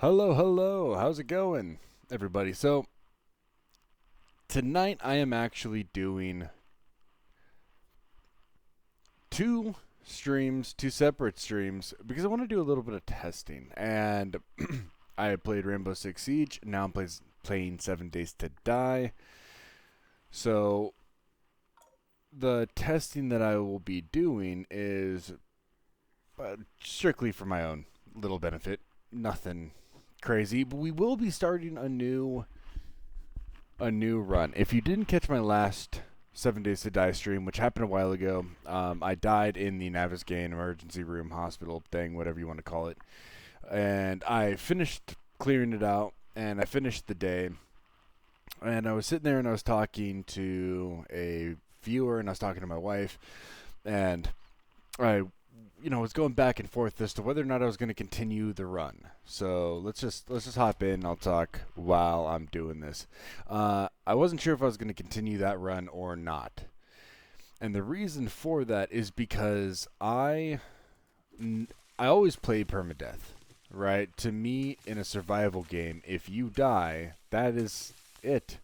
Hello, hello. How's it going, everybody? So, tonight I am actually doing two streams, two separate streams, because I want to do a little bit of testing. And I played Rainbow Six Siege, now I'm playing 7 Days to Die. So, the testing that I will be doing is strictly for my own little benefit. Nothing crazy, but we will be starting a new run. If you didn't catch my last 7 Days to Die stream, which happened a while ago, I died in the Navezgane emergency room hospital thing, whatever you want to call it. And I finished clearing it out, and I finished the day. And I was sitting there and I was talking to a viewer, and I was talking to my wife, and I was going back and forth as to whether or not I was going to continue the run. So let's just hop in. I'll talk while I'm doing this. I wasn't sure if I was going to continue that run or not, and the reason for that is because I always play permadeath. Right? To me, in a survival game, if you die, that is it.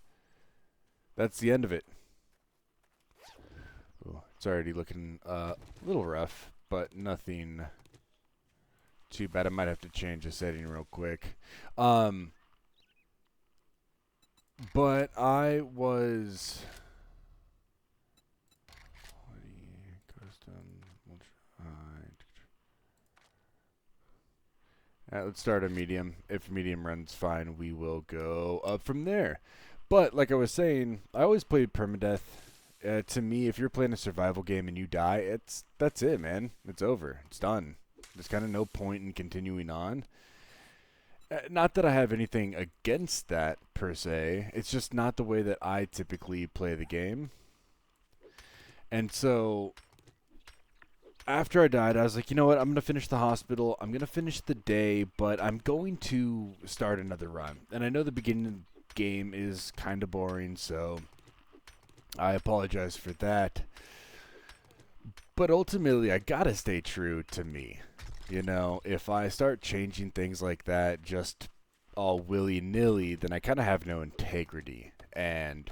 That's the end of it. Ooh, it's already looking a little rough, but nothing too bad. I might have to change the setting real quick. But I was custom. Let's start a medium. If medium runs fine, we will go up from there. But like I was saying, I always play permadeath. To me, if you're playing a survival game and you die, that's it, man. It's over. It's done. There's kind of no point in continuing on. Not that I have anything against that per se. It's just not the way that I typically play the game. And so after I died, I was like, you know what? I'm going to finish the hospital. I'm going to finish the day, but I'm going to start another run. And I know the beginning of the game is kind of boring, so I apologize for that. But ultimately, I got to stay true to me. If I start changing things like that just all willy-nilly, then I kind of have no integrity. And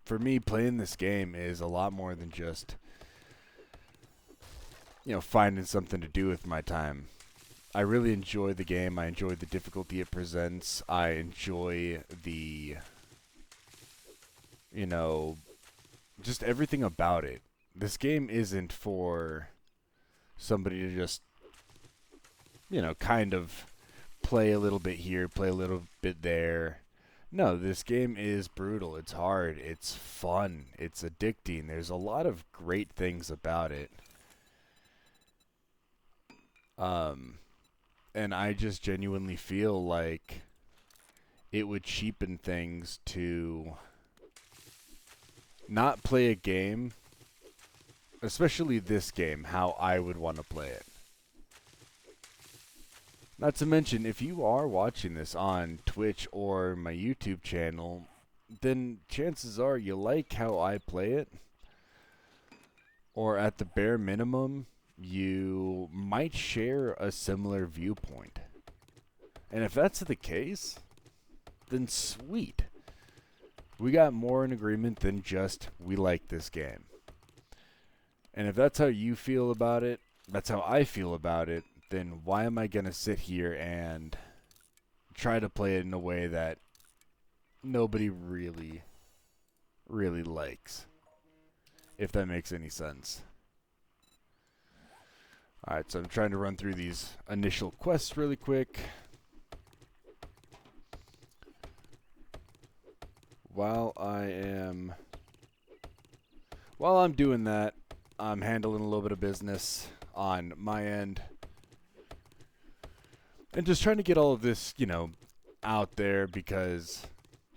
for me, playing this game is a lot more than just finding something to do with my time. I really enjoy the game. I enjoy the difficulty it presents. I enjoy the, just everything about it. This game isn't for somebody to just, kind of play a little bit here, play a little bit there. No, this game is brutal. It's hard. It's fun. It's addicting. There's a lot of great things about it. And I just genuinely feel like it would cheapen things to not play a game, especially this game, how I would want to play it. Not to mention, if you are watching this on Twitch or my YouTube channel, then chances are you like how I play it. Or at the bare minimum, you might share a similar viewpoint. And if that's the case, then sweet. We got more in agreement than just we like this game. And if that's how you feel about it, that's how I feel about it, then why am I going to sit here and try to play it in a way that nobody really, really likes? If that makes any sense. Alright, so I'm trying to run through these initial quests really quick. While I'm doing that, I'm handling a little bit of business on my end. And just trying to get all of this, out there because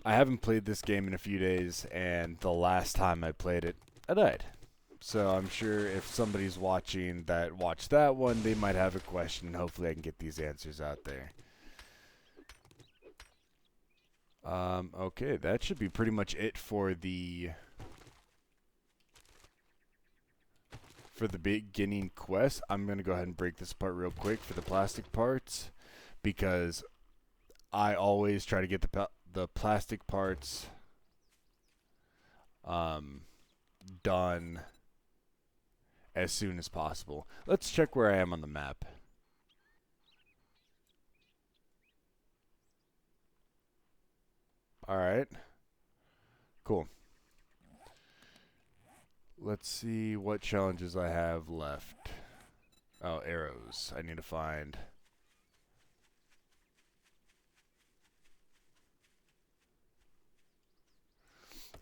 I haven't played this game in a few days, and the last time I played it, I died. So I'm sure if somebody's watching that watched that one, they might have a question. Hopefully I can get these answers out there. Okay, that should be pretty much it for the beginning quest. I'm going to go ahead and break this apart real quick for the plastic parts. because I always try to get the plastic parts done as soon as possible. Let's check where I am on the map. All right. Cool. Let's see what challenges I have left. Oh, arrows. I need to find.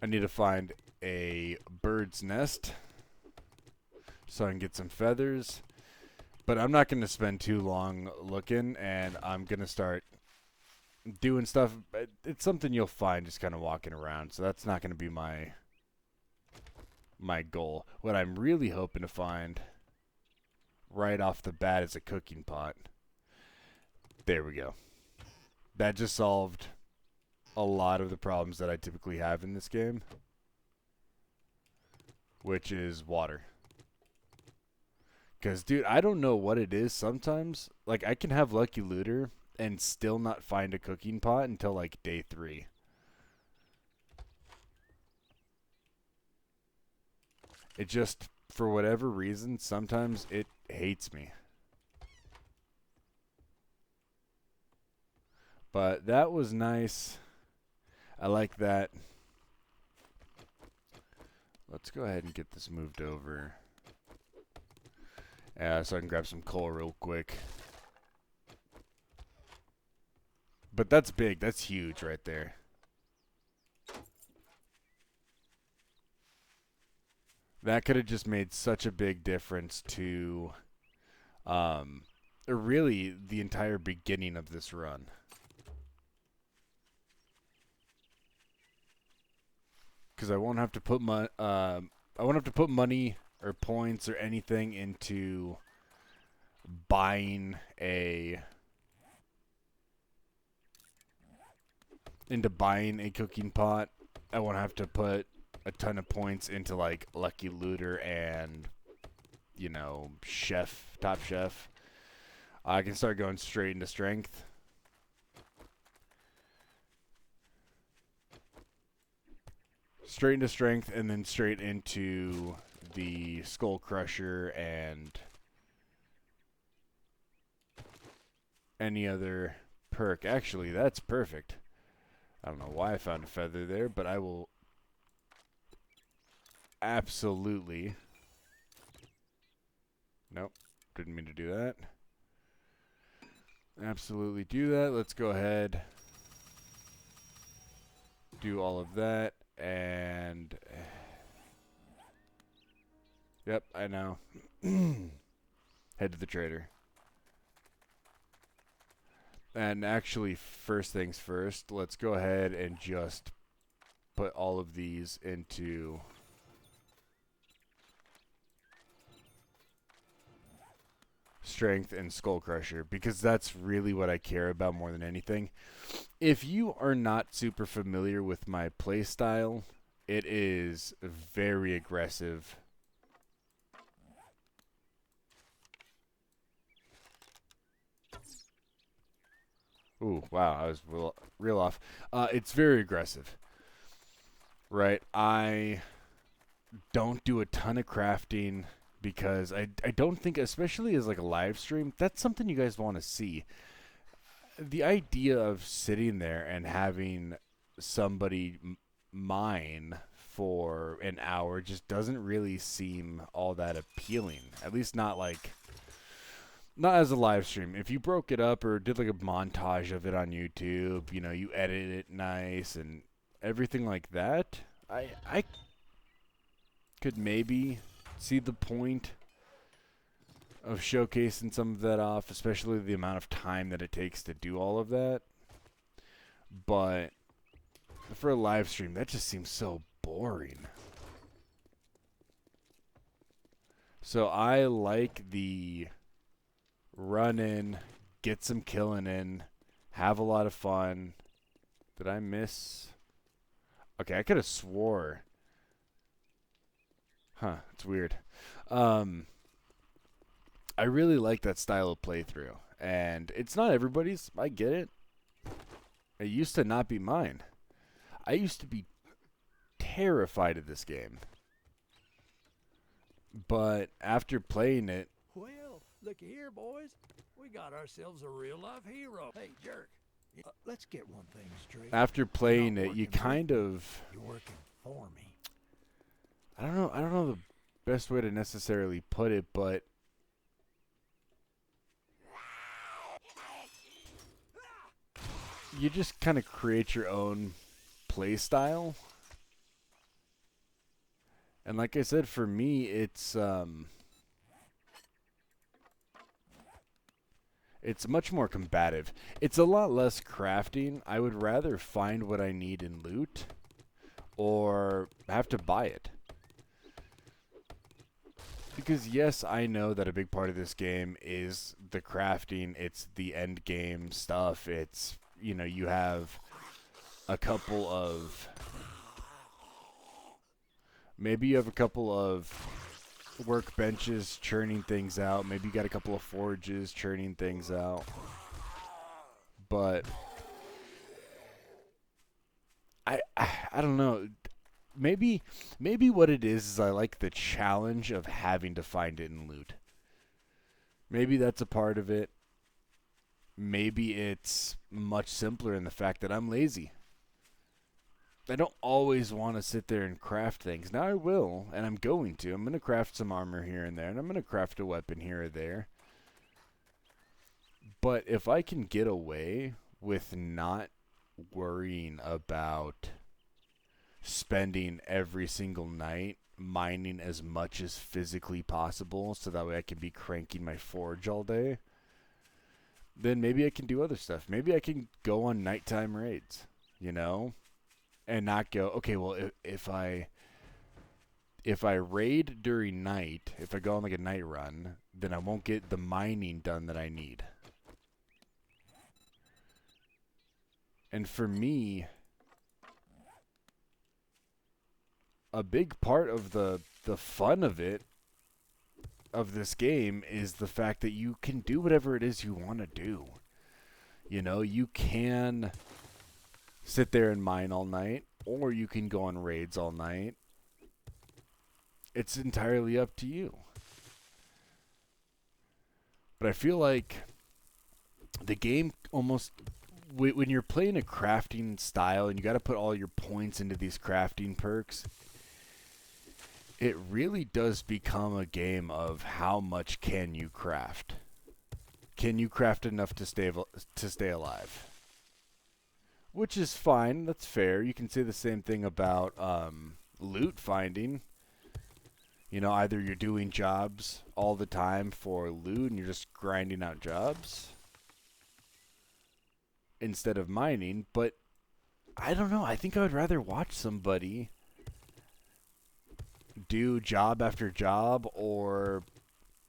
I need to find a bird's nest so I can get some feathers. But I'm not going to spend too long looking, and I'm going to start doing stuff. It's something you'll find just kind of walking around, so that's not going to be my goal. What I'm really hoping to find right off the bat is a cooking pot. There we go. That just solved a lot of the problems that I typically have in this game, which is water. Because, dude, I don't know what it is sometimes. Like, I can have Lucky Looter and still not find a cooking pot until, like, day 3. It just, for whatever reason, sometimes it hates me. But that was nice. I like that. Let's go ahead and get this moved over. So I can grab some coal real quick. But that's big. That's huge right there. That could have just made such a big difference to really the entire beginning of this run. Because I won't have to put money or points or anything into buying a cooking pot. I won't have to put a ton of points into like Lucky Looter and, you know, Top Chef. I can start going straight into strength. Straight into strength, and then straight into the Skull Crusher and any other perk. Actually, that's perfect. I don't know why I found a feather there, but I will absolutely... Nope, didn't mean to do that. Absolutely do that. Let's go ahead. Do all of that. And yep, I know. Head to the trader. And actually, first things first, let's go ahead and just put all of these into strength and Skull Crusher, because that's really what I care about more than anything. If you are not super familiar with my playstyle, it is very aggressive. Ooh, wow, I was real off. It's very aggressive, right? I don't do a ton of crafting because I don't think, especially as like a live stream, that's something you guys want to see. The idea of sitting there and having somebody mine for an hour just doesn't really seem all that appealing. At least not as a live stream. If you broke it up or did like a montage of it on YouTube, you know, you edit it nice and everything like that, I could maybe see the point of showcasing some of that off, especially the amount of time that it takes to do all of that. But for a live stream, that just seems so boring. So I like the run in, get some killing in, have a lot of fun. Did I miss? Okay, I could have swore. Huh, it's weird. I really like that style of playthrough, And it's not everybody's. I get it. It used to not be mine. I used to be terrified of this game. But after playing it... Well, looky here, boys. We got ourselves a real-life hero. Hey, jerk. Let's get one thing straight. After playing it, you kind of... You're working for me. I don't know the best way to necessarily put it, but... you just kind of create your own play style. And like I said, for me, it's much more combative. It's a lot less crafting. I would rather find what I need in loot or have to buy it. Because yes, I know that a big part of this game is the crafting. It's the end game stuff. It's, you know, you have a couple of... maybe you have a couple of workbenches churning things out. Maybe you got a couple of forges churning things out. But I don't know. Maybe what it is I like the challenge of having to find it in loot. Maybe that's a part of it. Maybe it's much simpler in the fact that I'm lazy. I don't always want to sit there and craft things. Now I will, and I'm going to. I'm going to craft some armor here and there, and I'm going to craft a weapon here or there. But if I can get away with not worrying about spending every single night mining as much as physically possible so that way I can be cranking my forge all day, then maybe I can do other stuff. Maybe I can go on nighttime raids, you know? And not go, okay, well, if I raid during night, if I go on like a night run, then I won't get the mining done that I need. And for me, a big part of the fun of it, of this game, is the fact that you can do whatever it is you want to do. You know, you can sit there and mine all night, or you can go on raids all night. It's entirely up to you. But I feel like the game almost... when you're playing a crafting style and you got to put all your points into these crafting perks, it really does become a game of how much can you craft. Can you craft enough to stay alive? Which is fine. That's fair. You can say the same thing about loot finding. You know, either you're doing jobs all the time for loot and you're just grinding out jobs instead of mining. But I don't know. I think I would rather watch somebody do job after job, or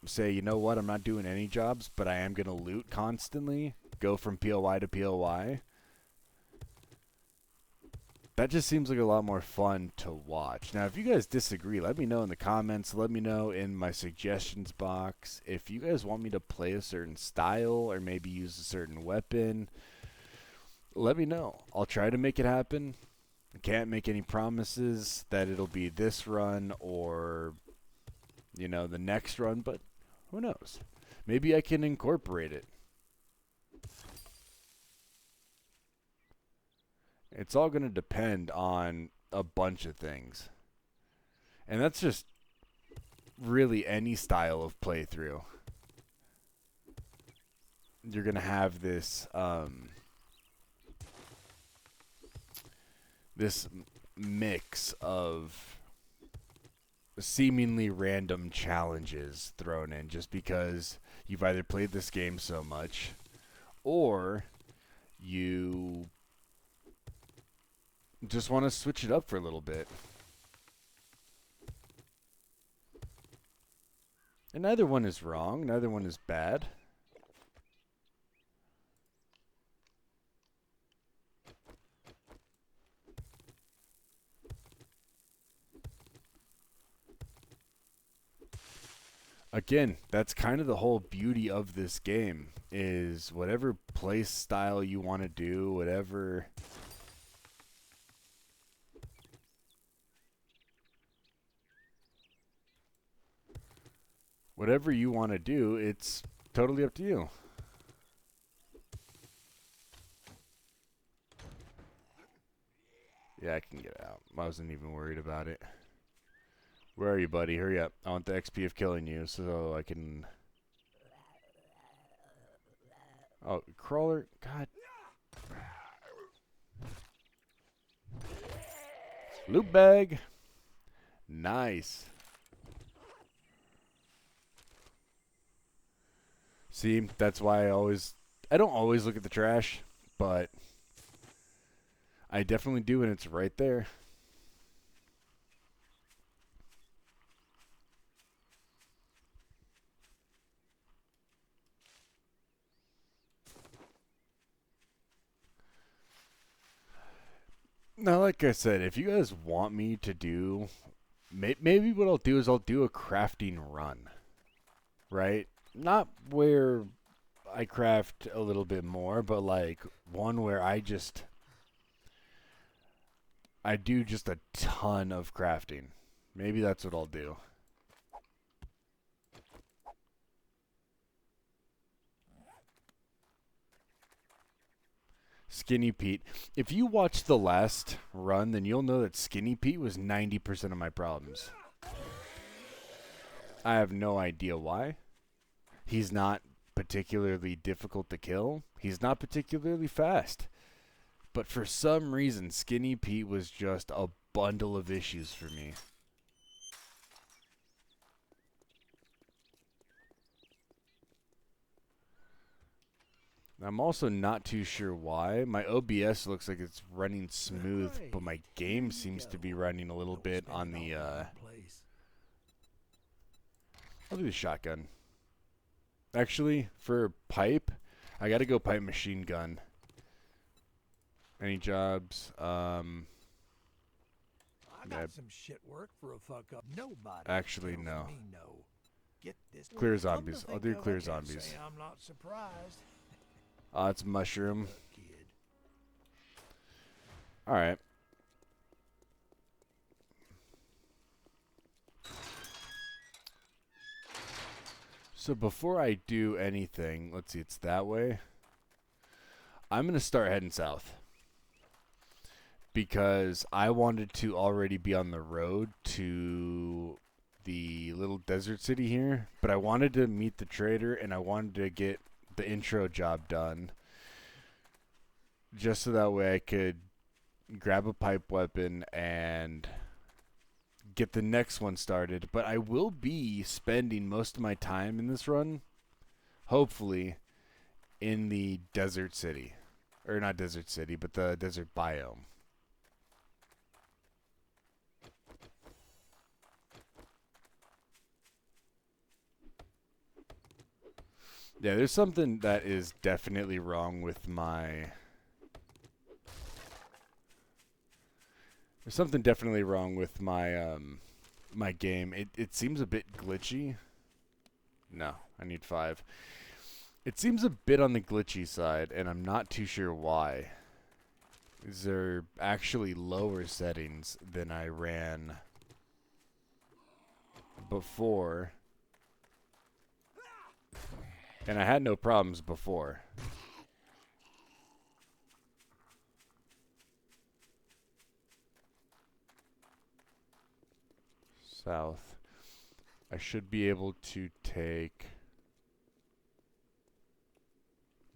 say, you know what, I'm not doing any jobs, but I am going to loot constantly, go from POI to POI. That just seems like a lot more fun to watch. Now, if you guys disagree, let me know in the comments. Let me know in my suggestions box. If you guys want me to play a certain style or maybe use a certain weapon, let me know. I'll try to make it happen. I can't make any promises that it'll be this run or, you know, the next run, but who knows? Maybe I can incorporate it. It's all going to depend on a bunch of things. And that's just really any style of playthrough. You're going to have this this mix of seemingly random challenges thrown in just because you've either played this game so much or you just want to switch it up for a little bit. And neither one is wrong, neither one is bad. Again, that's kind of the whole beauty of this game, is whatever play style you want to do, whatever you want to do, it's totally up to you. Yeah, I can get out. I wasn't even worried about it. Where are you, buddy? Hurry up. I want the XP of killing you so I can... Oh, crawler. God. Loot bag. Nice. See, that's why I don't always look at the trash, but I definitely do, and it's right there. Now, like I said, if you guys want me to do, maybe what I'll do is I'll do a crafting run, right? Not where I craft a little bit more, but like one where I do just a ton of crafting. Maybe that's what I'll do. Skinny Pete. If you watched the last run, then you'll know that Skinny Pete was 90% of my problems. I have no idea why. He's not particularly difficult to kill. He's not particularly fast. But for some reason, Skinny Pete was just a bundle of issues for me. I'm also not too sure why. My OBS looks like it's running smooth, but my game seems to be running a little bit on the, I'll do the shotgun. Actually, for pipe, I gotta go pipe machine gun. Any jobs? I got some shit work for a fuck up. Nobody. Actually, no. No. Get this. Clear zombies. I'll do clear zombies. I'm not surprised. It's mushroom. Kid. All right. So before I do anything, let's see, it's that way. I'm going to start heading south. Because I wanted to already be on the road to the little desert city here. But I wanted to meet the trader and I wanted to get the intro job done. Just so that way I could grab a pipe weapon and get the next one started. But I will be spending most of my time in this run, hopefully, in the desert city. Or not desert city, but the desert biome. Yeah, there's something that is definitely wrong with my... There's something definitely wrong with my my game. It seems a bit glitchy. No, I need 5. It seems a bit on the glitchy side, and I'm not too sure why. These are actually lower settings than I ran before. And I had no problems before. South. I should be able to take...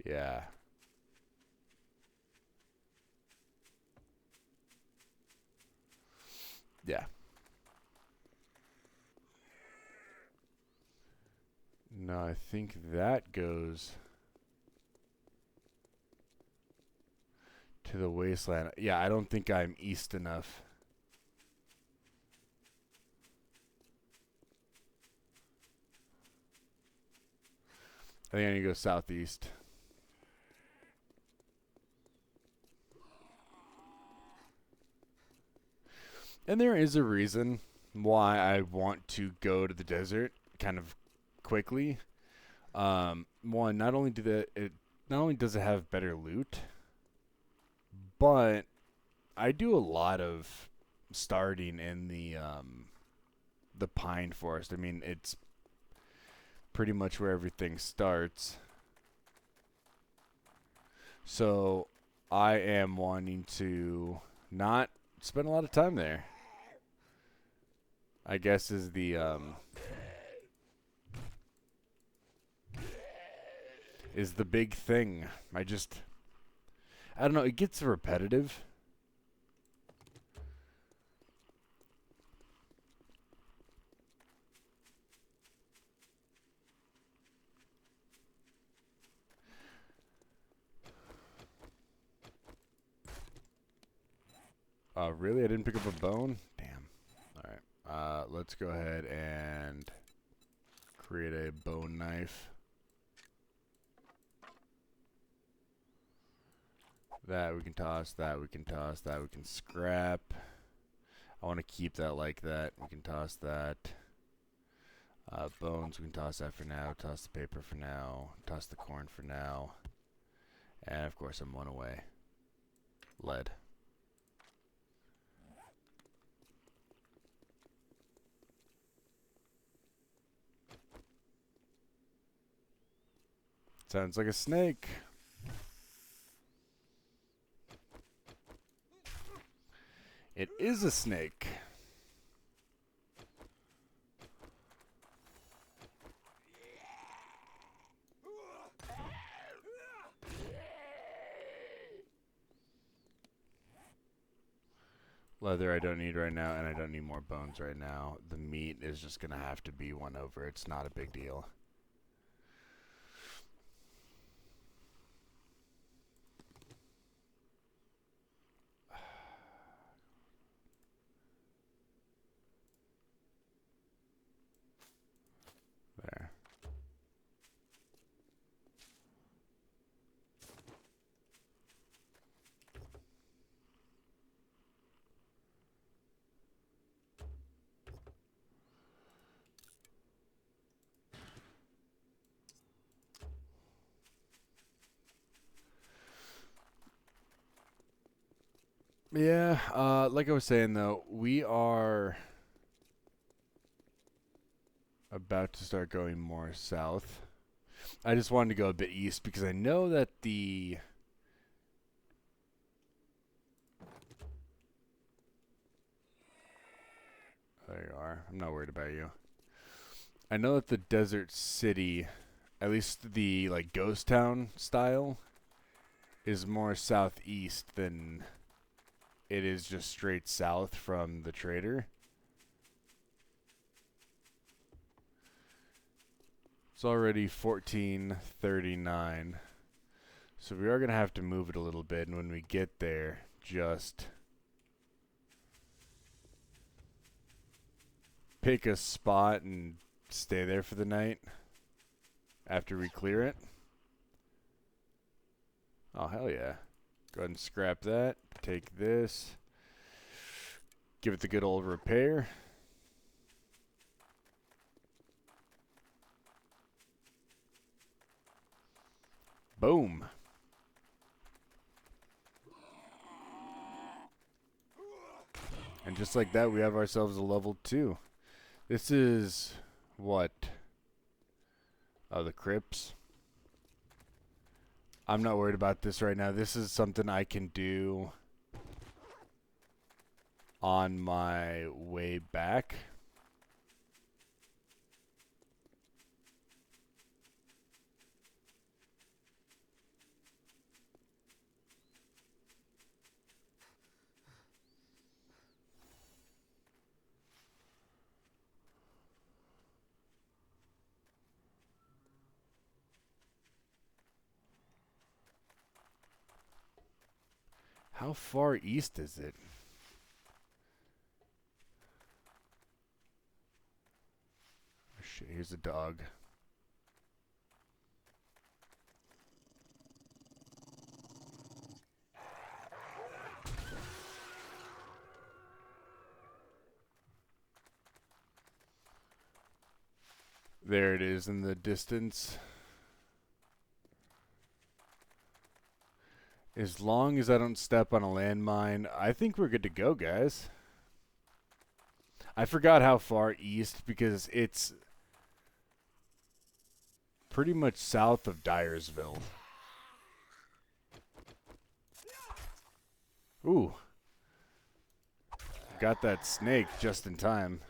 Yeah. Yeah. No, I think that goes to the wasteland. Yeah, I don't think I'm east enough. I think I need to go southeast. And there is a reason why I want to go to the desert kind of quickly. One, not only does it have better loot, but I do a lot of starting in the pine forest. I mean, it's pretty much where everything starts. So I am wanting to not spend a lot of time there. I guess is the big thing. I don't know, it gets repetitive. Really? I didn't pick up a bone? Damn. Alright. Let's go ahead and create a bone knife. That we can toss, that we can toss, that we can scrap. I want to keep that like that. We can toss that. Bones, we can toss that for now. Toss the paper for now. Toss the corn for now. And of course, I'm one away. Lead. Sounds like a snake. It is a snake. Leather I don't need right now, and I don't need more bones right now. The meat is just going to have to be one over. It's not a big deal. There. Yeah, like I was saying though, we are about to start going more south. I just wanted to go a bit east because I know that there you are. I'm not worried about you. I know that the desert city, at least the like ghost town style, is more southeast than it is just straight south from the trader. It's already 14:39. So we are going to have to move it a little bit, and when we get there, just pick a spot and stay there for the night after we clear it. Oh, hell yeah. Go ahead and scrap that. Take this. Give it the good old repair. Boom. And just like that, we have ourselves a level 2. This is what? Oh, the crypts. I'm not worried about this right now. This is something I can do on my way back. How far east is it? Oh, shit, here's a dog. There it is in the distance. As long as I don't step on a landmine, I think we're good to go, guys. I forgot how far east because it's pretty much south of Dyersville. Ooh. Got that snake just in time.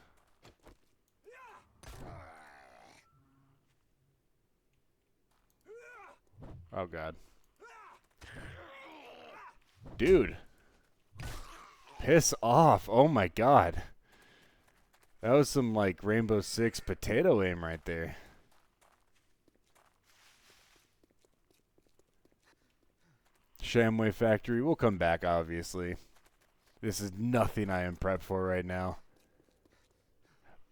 Oh, God. Dude. Piss off. Oh, my God. That was some, like, Rainbow Six potato aim right there. Shamway Factory. We'll come back, obviously. This is nothing I am prepped for right now.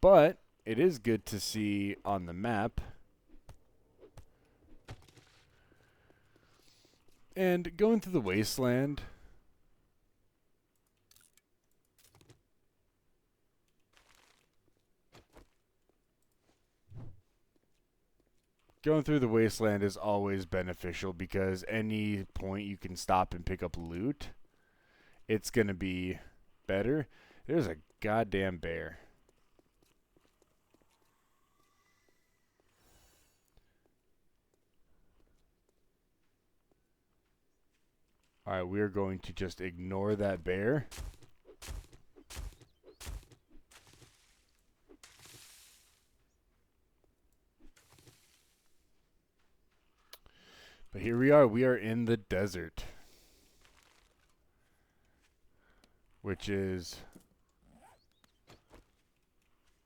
But it is good to see on the map. And going through the wasteland. Going through the wasteland is always beneficial because any point you can stop and pick up loot, it's going to be better. There's a goddamn bear. Alright, we're going to just ignore that bear. But here we are. We are in the desert. Which is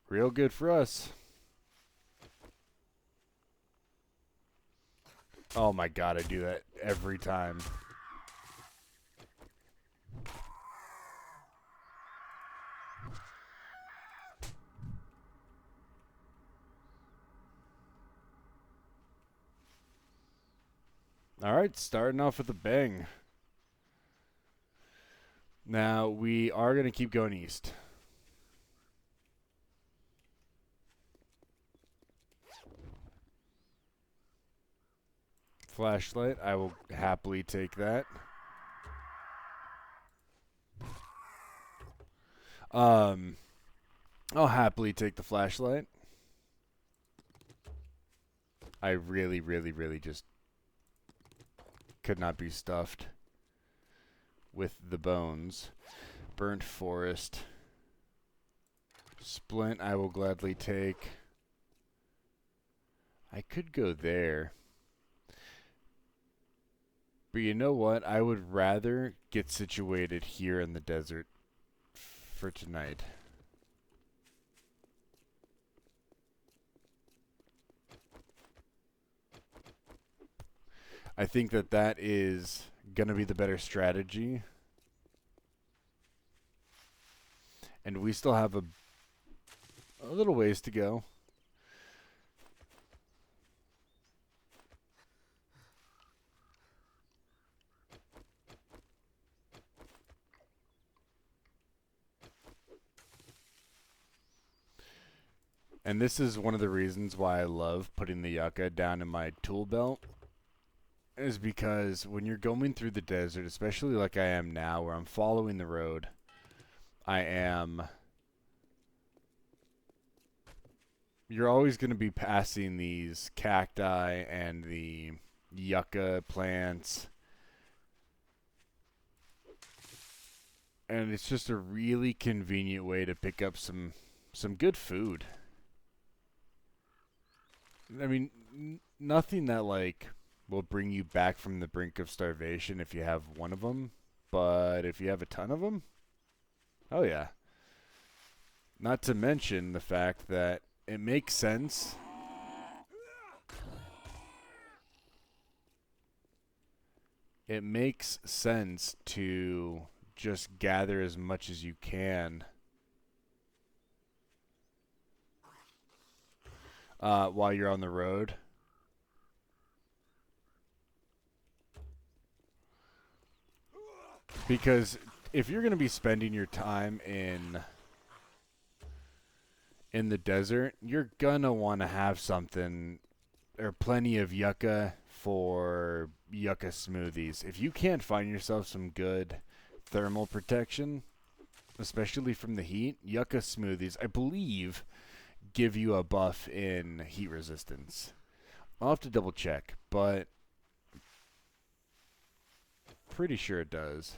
real good for us. Oh my god, I do that every time. Alright, starting off with a bang. Now, we are going to keep going east. Flashlight, I will happily take that. I'll happily take the flashlight. I really, really, really just could not be stuffed with the bones. Burnt forest. Splint, I will gladly take. I could go there. But you know what? I would rather get situated here in the desert for tonight. I think that that is going to be the better strategy. And we still have a little ways to go. And this is one of the reasons why I love putting the yucca down in my tool belt. Is because when you're going through the desert, especially like I am now, where I'm following the road, you're always going to be passing these cacti and the yucca plants. And it's just a really convenient way to pick up some good food. I mean, nothing that like will bring you back from the brink of starvation if you have one of them, but if you have a ton of them, oh yeah. Not to mention the fact that it makes sense. It makes sense to just gather as much as you can while you're on the road. Because if you're going to be spending your time in the desert, you're going to want to have something or plenty of yucca for yucca smoothies. If you can't find yourself some good thermal protection, especially from the heat, yucca smoothies, I believe, give you a buff in heat resistance. I'll have to double check, but pretty sure it does.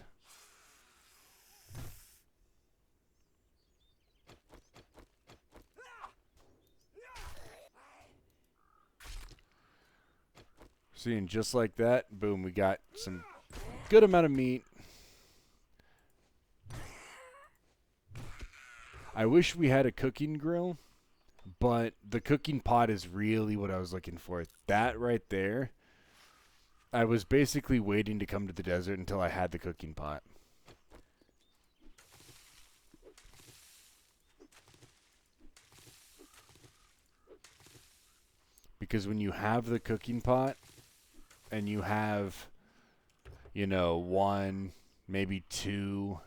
Seeing just like that, boom, we got some good amount of meat. I wish we had a cooking grill, but the cooking pot is really what I was looking for. That right there, I was basically waiting to come to the desert until I had the cooking pot. Because when you have the cooking pot, and you have, you know, 1, maybe 2,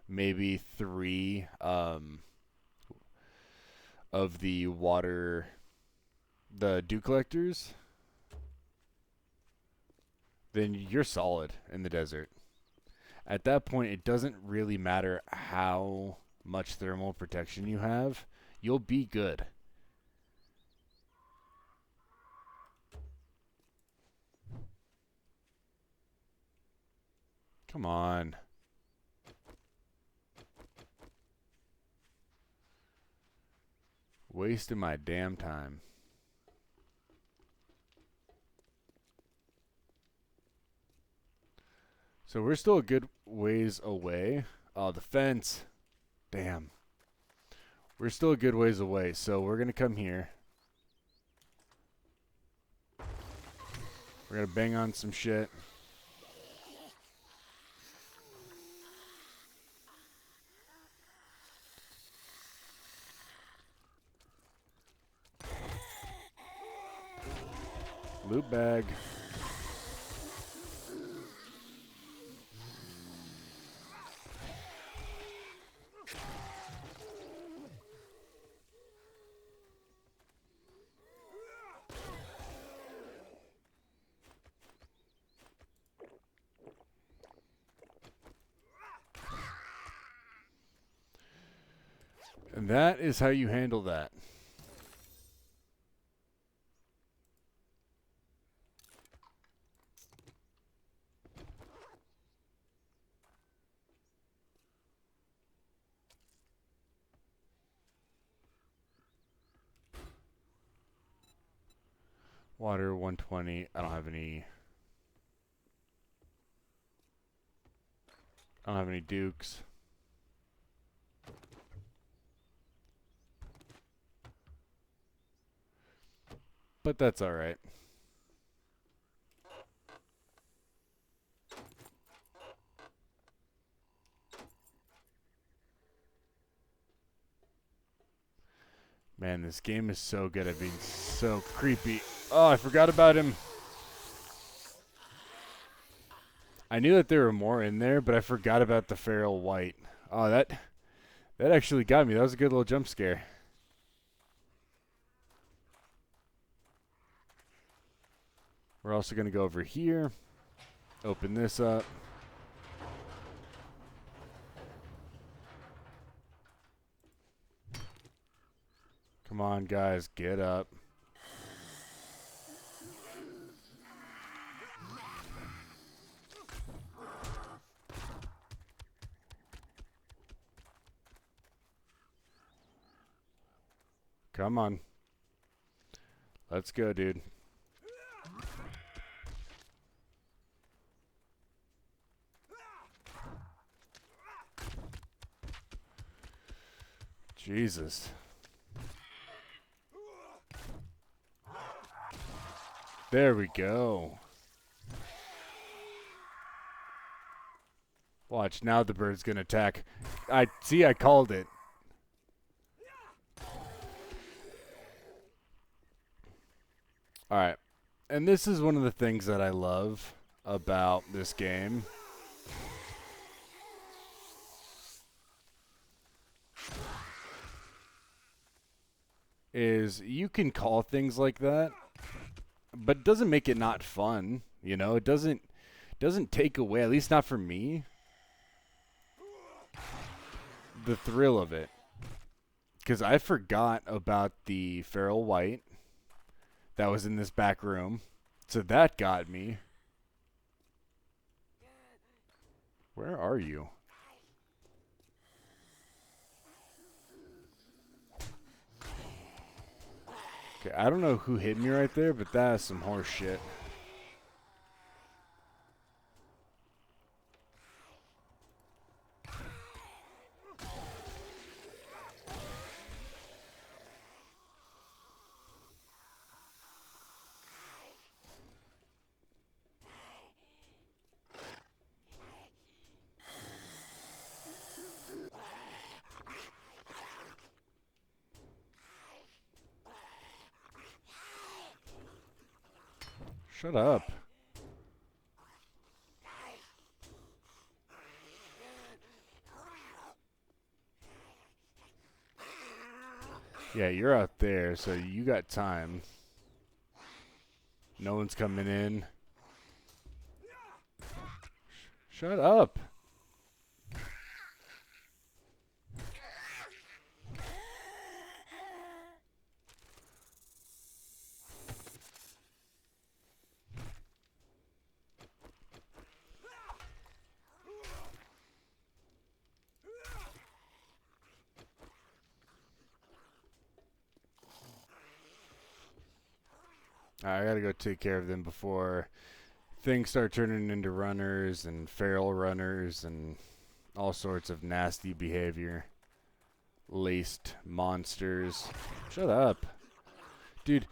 maybe 3 of the water, the dew collectors, then you're solid in the desert. At that point, it doesn't really matter how much thermal protection you have. You'll be good. Come on. Wasting my damn time. So we're still a good ways away. Oh, the fence. Damn. We're still a good ways away, so we're going to come here. We're going to bang on some shit. Loot bag. And that is how you handle that. Water 120. I don't have any dukes. But that's all right. Man, this game is so good at being so creepy. Oh, I forgot about him. I knew that there were more in there, but I forgot about the feral white. Oh, that actually got me. That was a good little jump scare. We're also going to go over here. Open this up. Come on, guys. Get up. Come on. Let's go, dude. Jesus. There we go. Watch, now the bird's gonna attack. I called it. Alright. And this is one of the things that I love about this game. is you can call things like that, but it doesn't make it not fun. You know, it doesn't take away, at least not for me, the thrill of it. Because I forgot about the feral white that was in this back room. So that got me. Where are you? Okay, I don't know who hit me right there, but that is some horse shit. Shut up. Yeah, you're out there, so you got time. No one's coming in. Shut up. I gotta go take care of them before things start turning into runners and feral runners and all sorts of nasty behavior. Laced monsters. Shut up. Dude,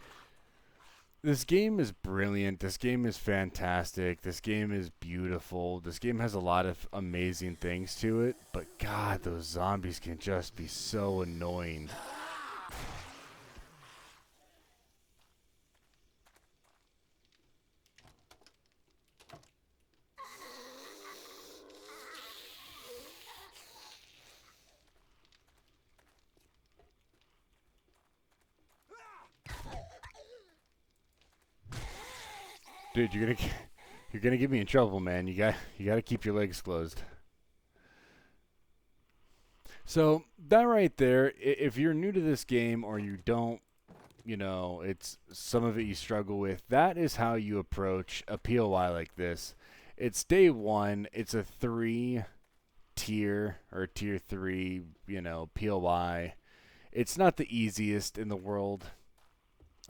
this game is brilliant. This game is fantastic. This game is beautiful. This game has a lot of amazing things to it. But God, those zombies can just be so annoying. Dude, you're gonna get me in trouble, man. You gotta keep your legs closed. So that right there, if you're new to this game or you don't, you know, it's some of it you struggle with. That is how you approach a POI like this. It's day one. It's a 3 tier or tier 3, you know, POI. It's not the easiest in the world.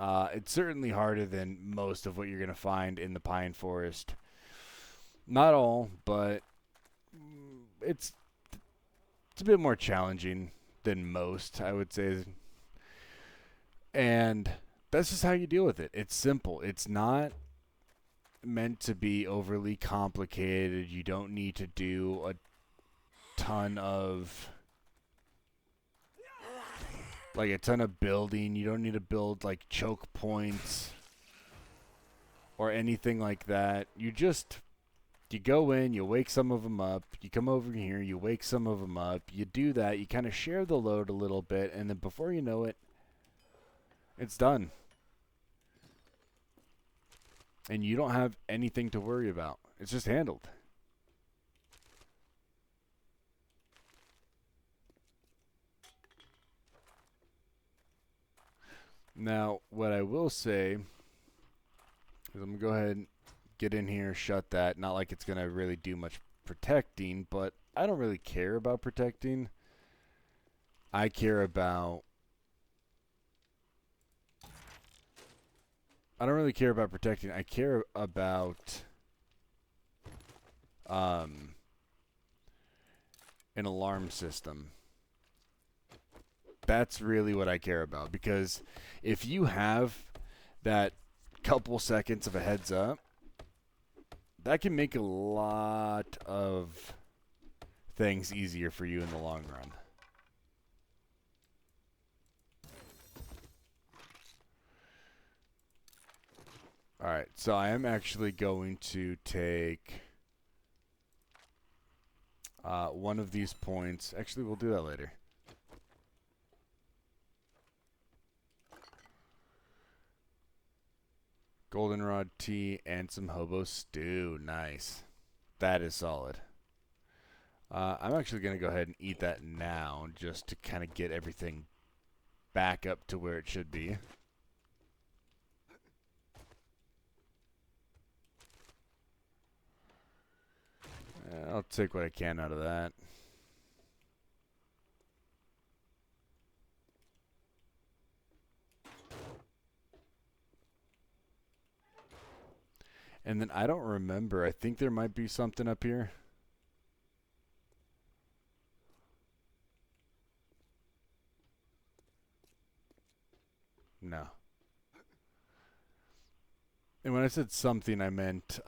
It's certainly harder than most of what you're gonna find in the pine forest. Not all, but it's it's a bit more challenging than most, I would say. And that's just how you deal with it. It's simple. It's not meant to be overly complicated. You don't need to do a ton of a ton of building. You don't need to build like choke points or anything like that. You go in, you wake some of them up, you come over here, you wake some of them up, you do that, you kind of share the load a little bit, and then before you know it, it's done. And you don't have anything to worry about. It's just handled. Now, what I will say is I'm going to go ahead and get in here, shut that. Not like it's going to really do much protecting, but I don't really care about protecting. I care about... I don't really care about protecting. I care about an alarm system. That's really what I care about, because if you have that couple seconds of a heads up, that can make a lot of things easier for you in the long run. Alright, so I am actually going to take one of these points. Actually, we'll do that later. Goldenrod tea and some hobo stew. Nice. That is solid. I'm actually going to go ahead and eat that now just to kind of get everything back up to where it should be. I'll take what I can out of that. And then I don't remember. I think there might be something up here. No. And when I said something, I meant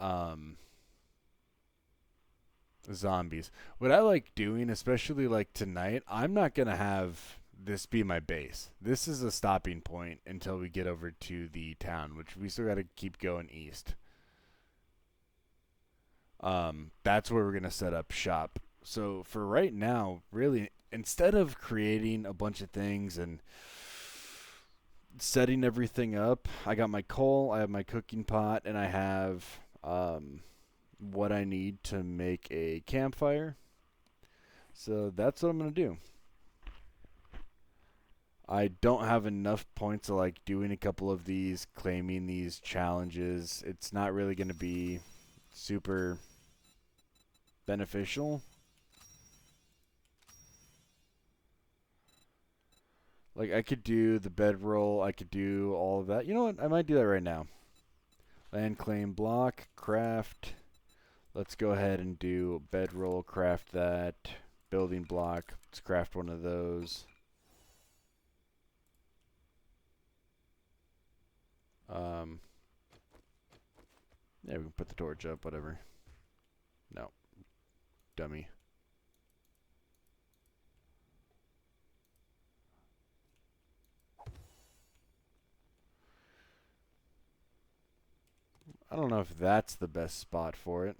zombies. What I like doing, especially like tonight, I'm not going to have this be my base. This is a stopping point until we get over to the town, which we still got to keep going east. That's where we're going to set up shop. So for right now, really, instead of creating a bunch of things and setting everything up, I got my coal, I have my cooking pot, and I have what I need to make a campfire. So that's what I'm going to do. I don't have enough points to like doing a couple of these, claiming these challenges. It's not really going to be super beneficial. Like I could do the bedroll, I could do all of that. You know what? I might do that right now. Land claim block, craft. Let's go ahead and do bedroll, craft that. Building block, let's craft one of those. Yeah, we can put the torch up, whatever. No. Dummy. I don't know if that's the best spot for it.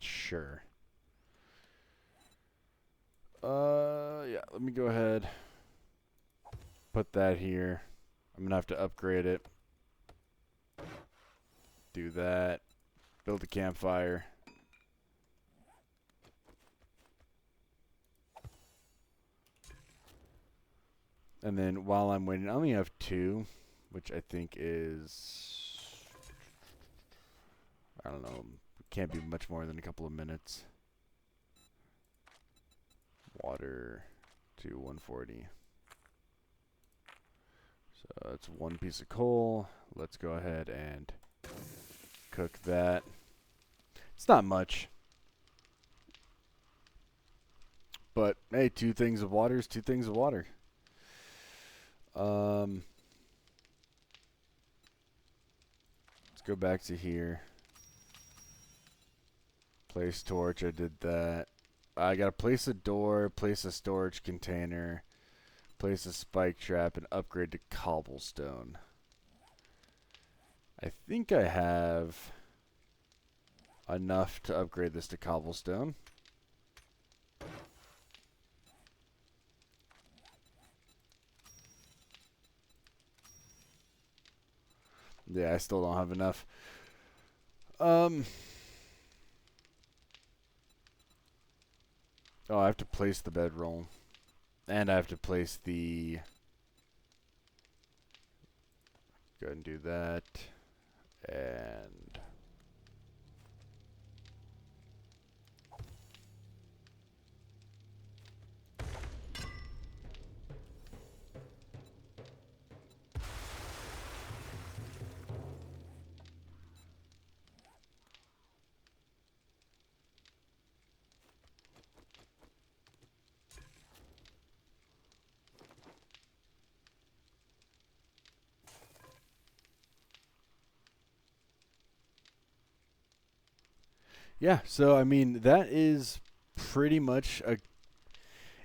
Sure. Yeah, let me go ahead. Put that here. I'm gonna have to upgrade it. Do that. Build a campfire. And then while I'm waiting, I only have 2, which I think is, I don't know, can't be much more than a couple of minutes. Water to 140. So that's 1 piece of coal. Let's go ahead and cook that. It's not much. But hey, 2 things of water is 2 things of water. Let's go back to here. Place torch, I did that. I gotta place a door, place a storage container, place a spike trap, and upgrade to cobblestone. I think I have enough to upgrade this to cobblestone. Yeah, I still don't have enough. Oh, I have to place the bedroll. And I have to place the... Go ahead and do that. And... Yeah, so I mean, that is pretty much a...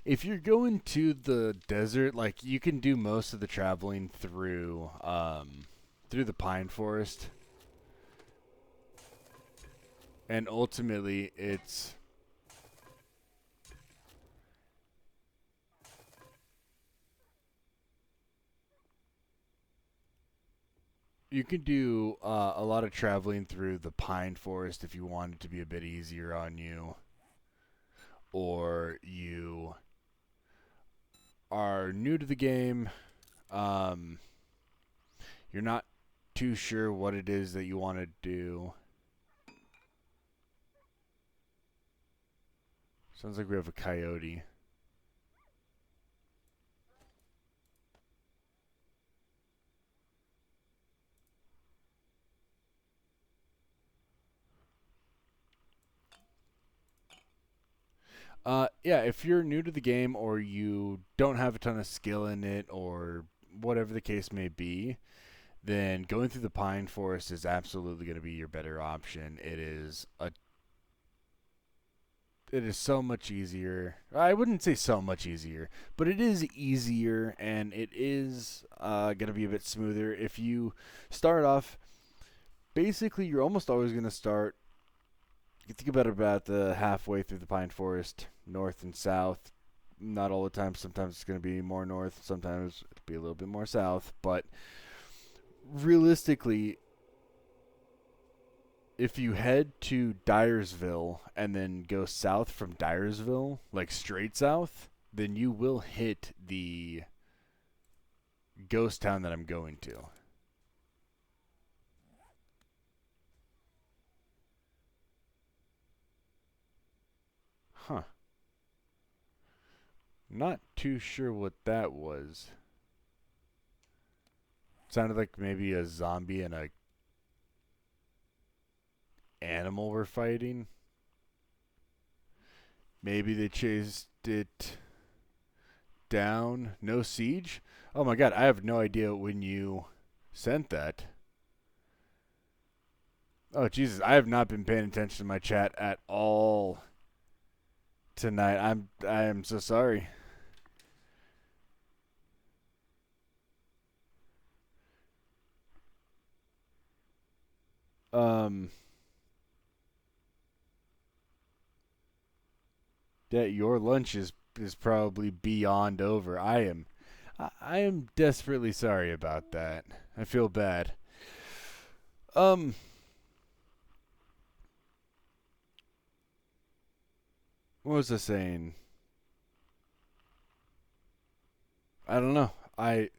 If you're going to the desert, like, you can do most of the traveling through the pine forest. And ultimately, it's... You can do a lot of traveling through the pine forest if you want it to be a bit easier on you, or you are new to the game. Um, you're not too sure what it is that you want to do. Sounds like we have a coyote. Yeah, if you're new to the game or you don't have a ton of skill in it or whatever the case may be, then going through the pine forest is absolutely going to be your better option. It is so much easier. I wouldn't say so much easier, but it is easier and it is going to be a bit smoother. If you start off, basically, you're almost always going to start. You think about the halfway through the pine forest, north and south. Not all the time. Sometimes it's going to be more north. Sometimes it'll be a little bit more south. But realistically, if you head to Dyersville and then go south from Dyersville, like straight south, then you will hit the ghost town that I'm going to. Huh. Not too sure what that was. Sounded like maybe a zombie and a animal were fighting. Maybe they chased it down. No siege? Oh my god, I have no idea when you sent that. Oh Jesus, I have not been paying attention to my chat at all tonight. I am so sorry. Um that your lunch is probably beyond over. I am desperately sorry about that. I feel bad. Um what was I saying? I don't know. I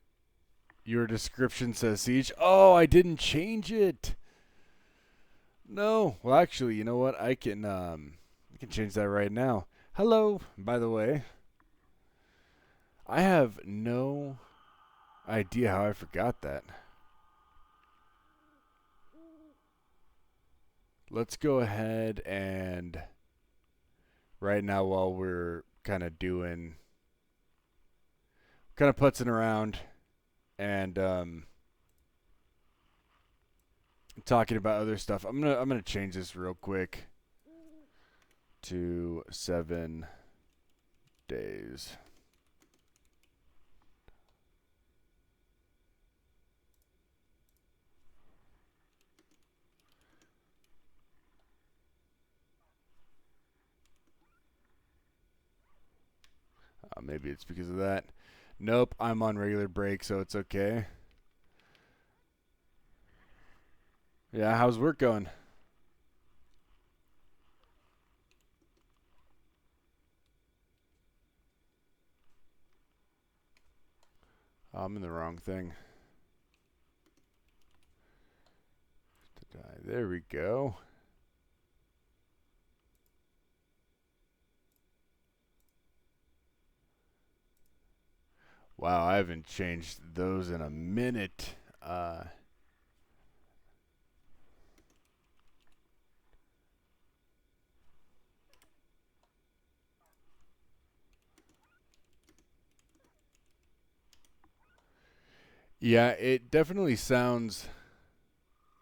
Your description says siege. Oh, I didn't change it. No. Well, actually, you know what? I can change that right now. Hello, by the way. I have no idea how I forgot that. Let's go ahead and right now while we're kind of putzing around and talking about other stuff. I'm gonna change this real quick to 7 days. Maybe it's because of that. Nope, I'm on regular break, so it's okay. Yeah, how's work going? I'm in the wrong thing. There we go. Wow, I haven't changed those in a minute. Yeah, it definitely sounds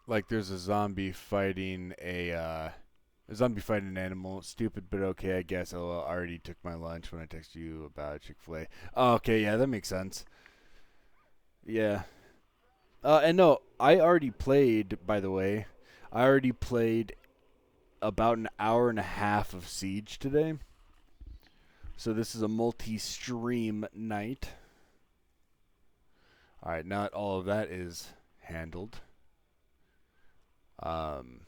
like there's a zombie fighting an animal. Stupid, but okay, I guess. Oh, I already took my lunch when I texted you about Chick-fil-A. Oh, okay, yeah, that makes sense. Yeah. And no, I already played, by the way. I already played about an hour and a half of Siege today. So this is a multi-stream night. All right, not all of that is handled. Um,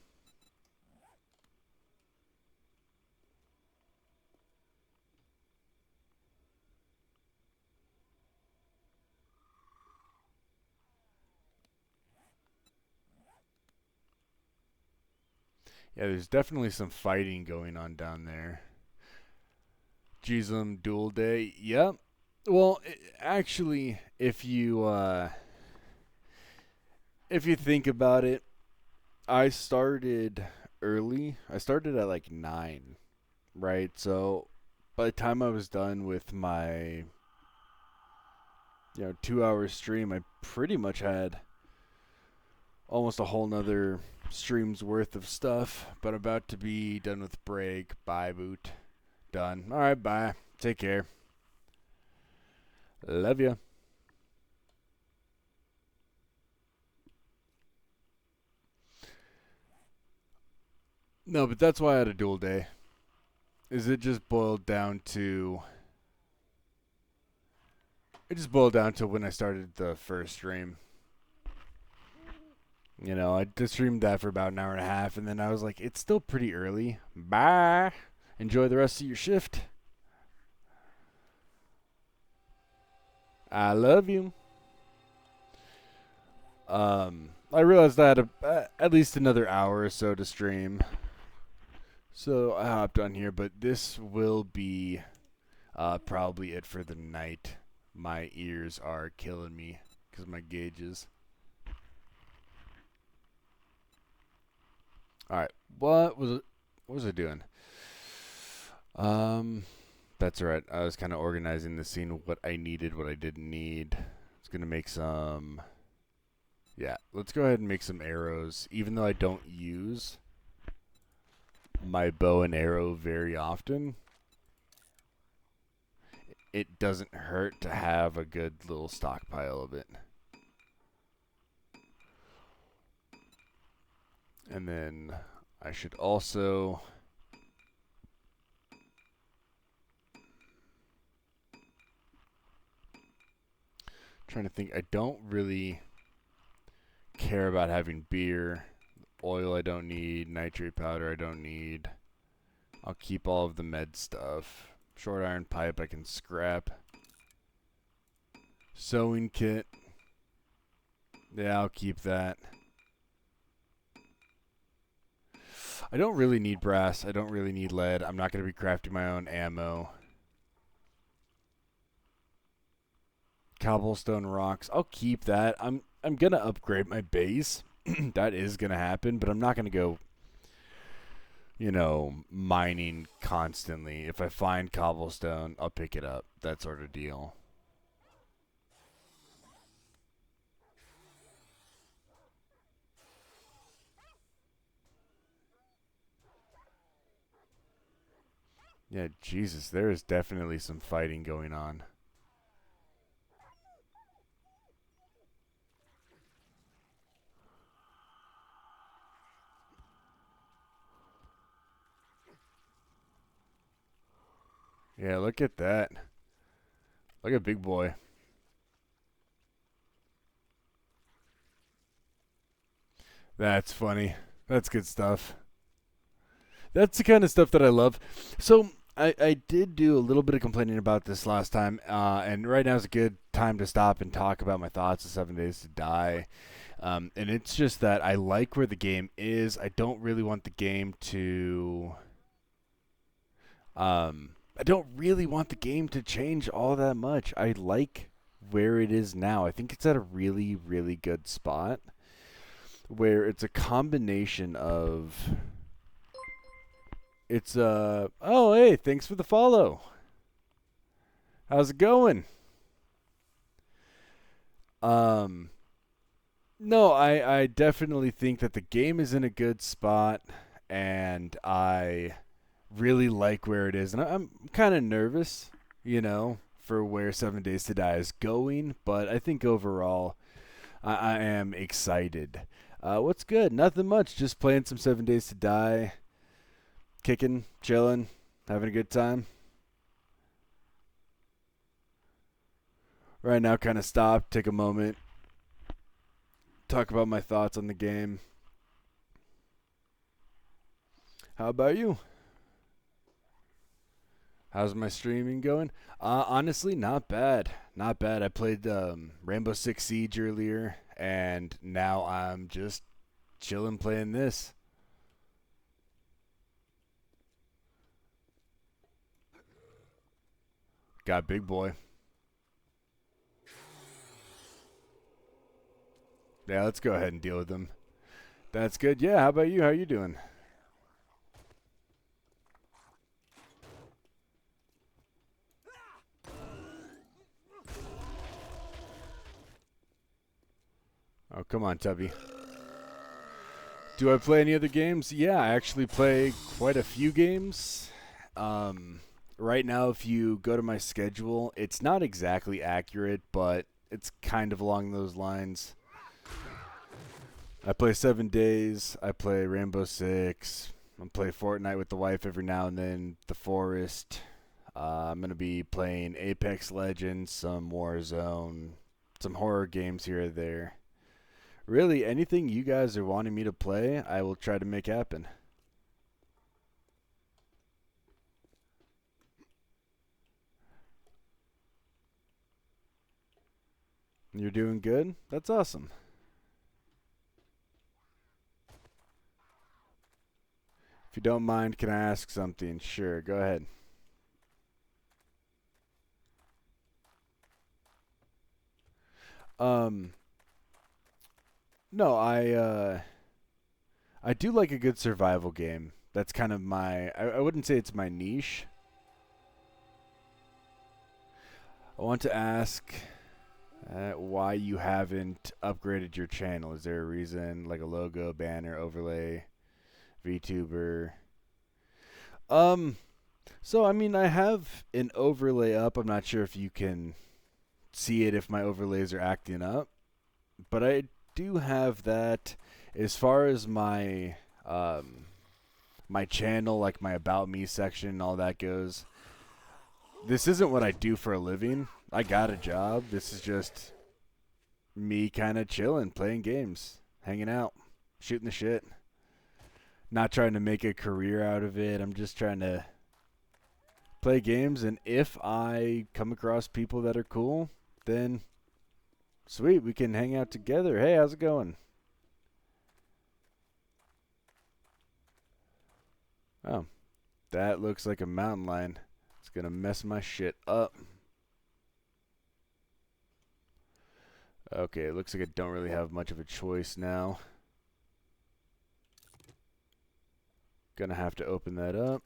yeah, there's definitely some fighting going on down there. Jeezum Duel Day. Yep. Well, actually, if you think about it, I started early. I started at like 9, right? So by the time I was done with my 2 hour stream, I pretty much had almost a whole nother stream's worth of stuff. But about to be done with break. Bye, boot. Done. All right, bye. Take care. Love ya. No, but that's why I had a dual day. Is it just boiled down to when I started the first stream. I just streamed that for about an hour and a half, and then I was like, it's still pretty early. Bye. Enjoy the rest of your shift. I love you. I realized I had at least another hour or so to stream. So I hopped on here, but this will be probably it for the night. My ears are killing me because my gauges. All right, what was I doing? That's right. I was kind of organizing the scene, what I needed, what I didn't need. It's gonna make some. Yeah, let's go ahead and make some arrows. Even though I don't use my bow and arrow very often, it doesn't hurt to have a good little stockpile of it. And then I should also trying to think. I don't really care about having beer. Oil I don't need. Nitrate powder I don't need. I'll keep all of the med stuff. Short iron pipe I can scrap. Sewing kit. Yeah, I'll keep that. I don't really need brass. I don't really need lead. I'm not going to be crafting my own ammo. Cobblestone rocks. I'll keep that. I'm going to upgrade my base. That is going to happen, but I'm not going to go mining constantly. If I find cobblestone, I'll pick it up. That sort of deal. Yeah, Jesus, there is definitely some fighting going on. Yeah, look at that. Look at big boy. That's funny. That's good stuff. That's the kind of stuff that I love. So I did do a little bit of complaining about this last time, and right now is a good time to stop and talk about my thoughts of 7 Days to Die. And it's just that I like where the game is. I don't really want the game to. I don't really want the game to change all that much. I like where it is now. I think it's at a really, really good spot where it's a combination of. It's oh hey, thanks for the follow. How's it going? No, I definitely think that the game is in a good spot, and I really like where it is, and I'm kind of nervous, for where 7 Days to Die is going, but I think overall I am excited. What's good? Nothing much. Just playing some 7 Days to Die, kicking, chilling, having a good time. Right now, kind of stop, take a moment, talk about my thoughts on the game. How about you? How's my streaming going? Honestly, not bad. Not bad. I played Rainbow Six Siege earlier, and now I'm just chilling playing this. Got big boy. Yeah, let's go ahead and deal with them. That's good. Yeah, how about you? How you doing? Oh, come on, Tubby. Do I play any other games? Yeah, I actually play quite a few games. Right now, if you go to my schedule, it's not exactly accurate, but it's kind of along those lines. I play 7 Days. I play Rainbow Six. I play Fortnite with the wife every now and then. The Forest. I'm gonna be playing Apex Legends, some Warzone, some horror games here or there. Really, anything you guys are wanting me to play, I will try to make happen. You're doing good? That's awesome. If you don't mind, can I ask something? Sure, go ahead. Um, no, I do like a good survival game. That's kind of my, I wouldn't say it's my niche. I want to ask why you haven't upgraded your channel. Is there a reason, like a logo, banner, overlay, VTuber? Um, so I mean, I have an overlay up. I'm not sure if you can see it if my overlays are acting up, but I do have that. As far as my my channel, like my about me section and all that goes, this isn't what I do for a living. I got a job. This is just me kind of chilling, playing games, hanging out, shooting the shit. Not trying to make a career out of it. I'm just trying to play games, and if I come across people that are cool, then sweet, we can hang out together. Hey, how's it going? Oh, that looks like a mountain lion. It's gonna mess my shit up. Okay, it looks like I don't really have much of a choice now. Gonna have to open that up.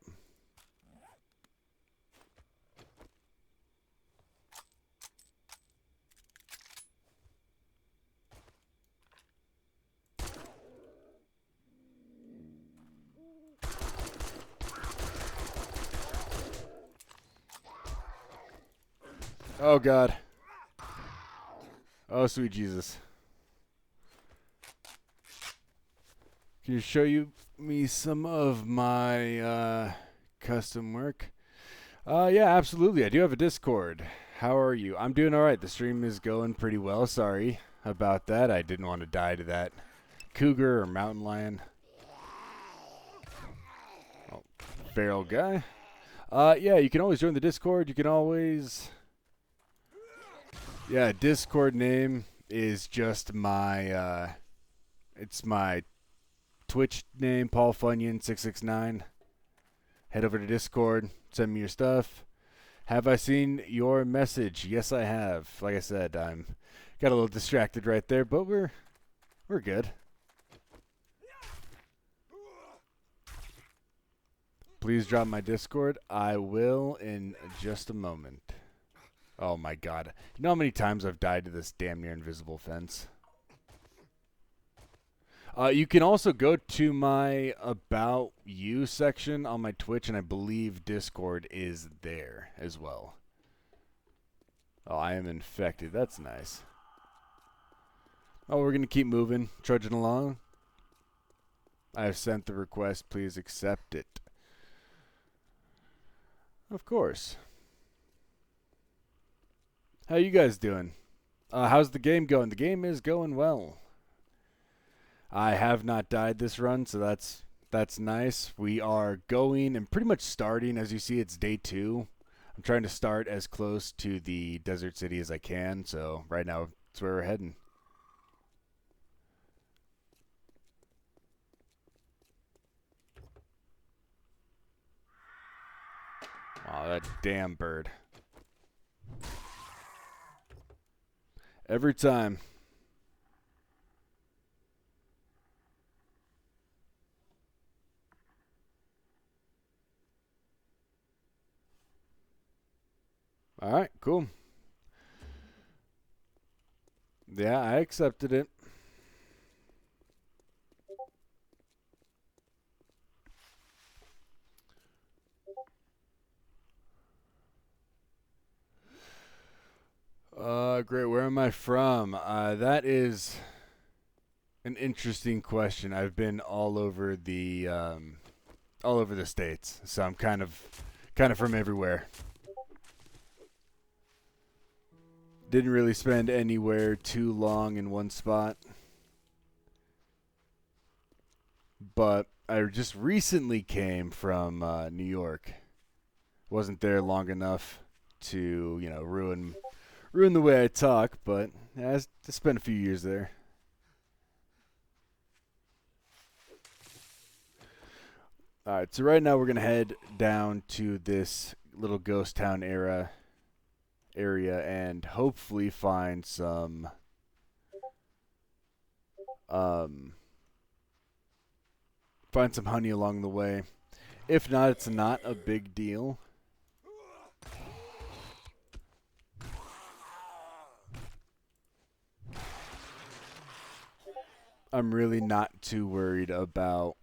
Oh God. Oh sweet Jesus. Can you show me some of my custom work? Yeah, absolutely. I do have a Discord. How are you? I'm doing alright. The stream is going pretty well. Sorry about that. I didn't want to die to that cougar or mountain lion. Oh, feral guy. Yeah, you can always join the Discord. You can always... Yeah, Discord name is just my, it's my Twitch name, Paul Funyon 669. Head over to Discord, send me your stuff. Have I seen your message? Yes, I have. Like I said, I'm got a little distracted right there, but we're good. Please drop my Discord. I will in just a moment. Oh my God. You know how many times I've died to this damn near invisible fence? You can also go to my About You section on my Twitch, and I believe Discord is there as well. Oh, I am infected. That's nice. Oh, we're going to keep moving, trudging along. I have sent the request. Please accept it. Of course. How you guys doing? How's the game going? The game is going well. I have not died this run, so that's That's nice. We are going and pretty much starting. As you see, it's day 2. I'm trying to start as close to the desert city as I can. So right now, that's where we're heading. Wow, that damn bird. Every time. All right, cool. Yeah, I accepted it. Great. Where am I from? That is an interesting question. I've been all over the states, so I'm kind of from everywhere. Didn't really spend anywhere too long in one spot, but I just recently came from New York. Wasn't there long enough to ruin the way I talk, but yeah, I spent a few years there. All right, so right now we're gonna head down to this little ghost town area and hopefully um find some honey along the way. If not, it's not a big deal. I'm really not too worried about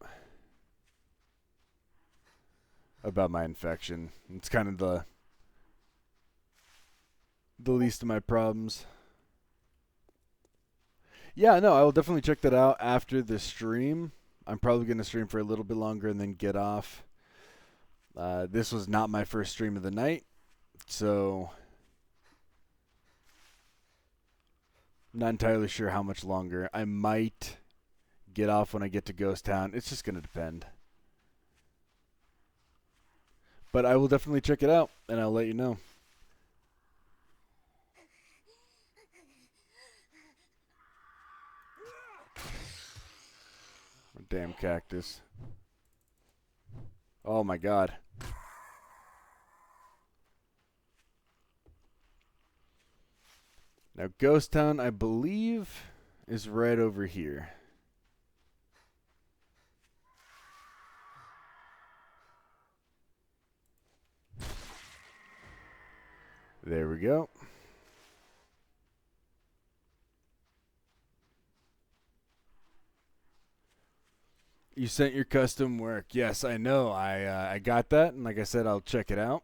my infection. It's kind of the least of my problems. Yeah, no, I will definitely check that out after the stream. I'm probably going to stream for a little bit longer and then get off. This was not my first stream of the night, so I'm not entirely sure how much longer. I might get off when I get to Ghost Town. It's just going to depend. But I will definitely check it out, and I'll let you know. Damn cactus. Oh my god. Now, Ghost Town, I believe, is right over here. There we go. You sent your custom work. Yes, I know. I got that, and like I said, I'll check it out.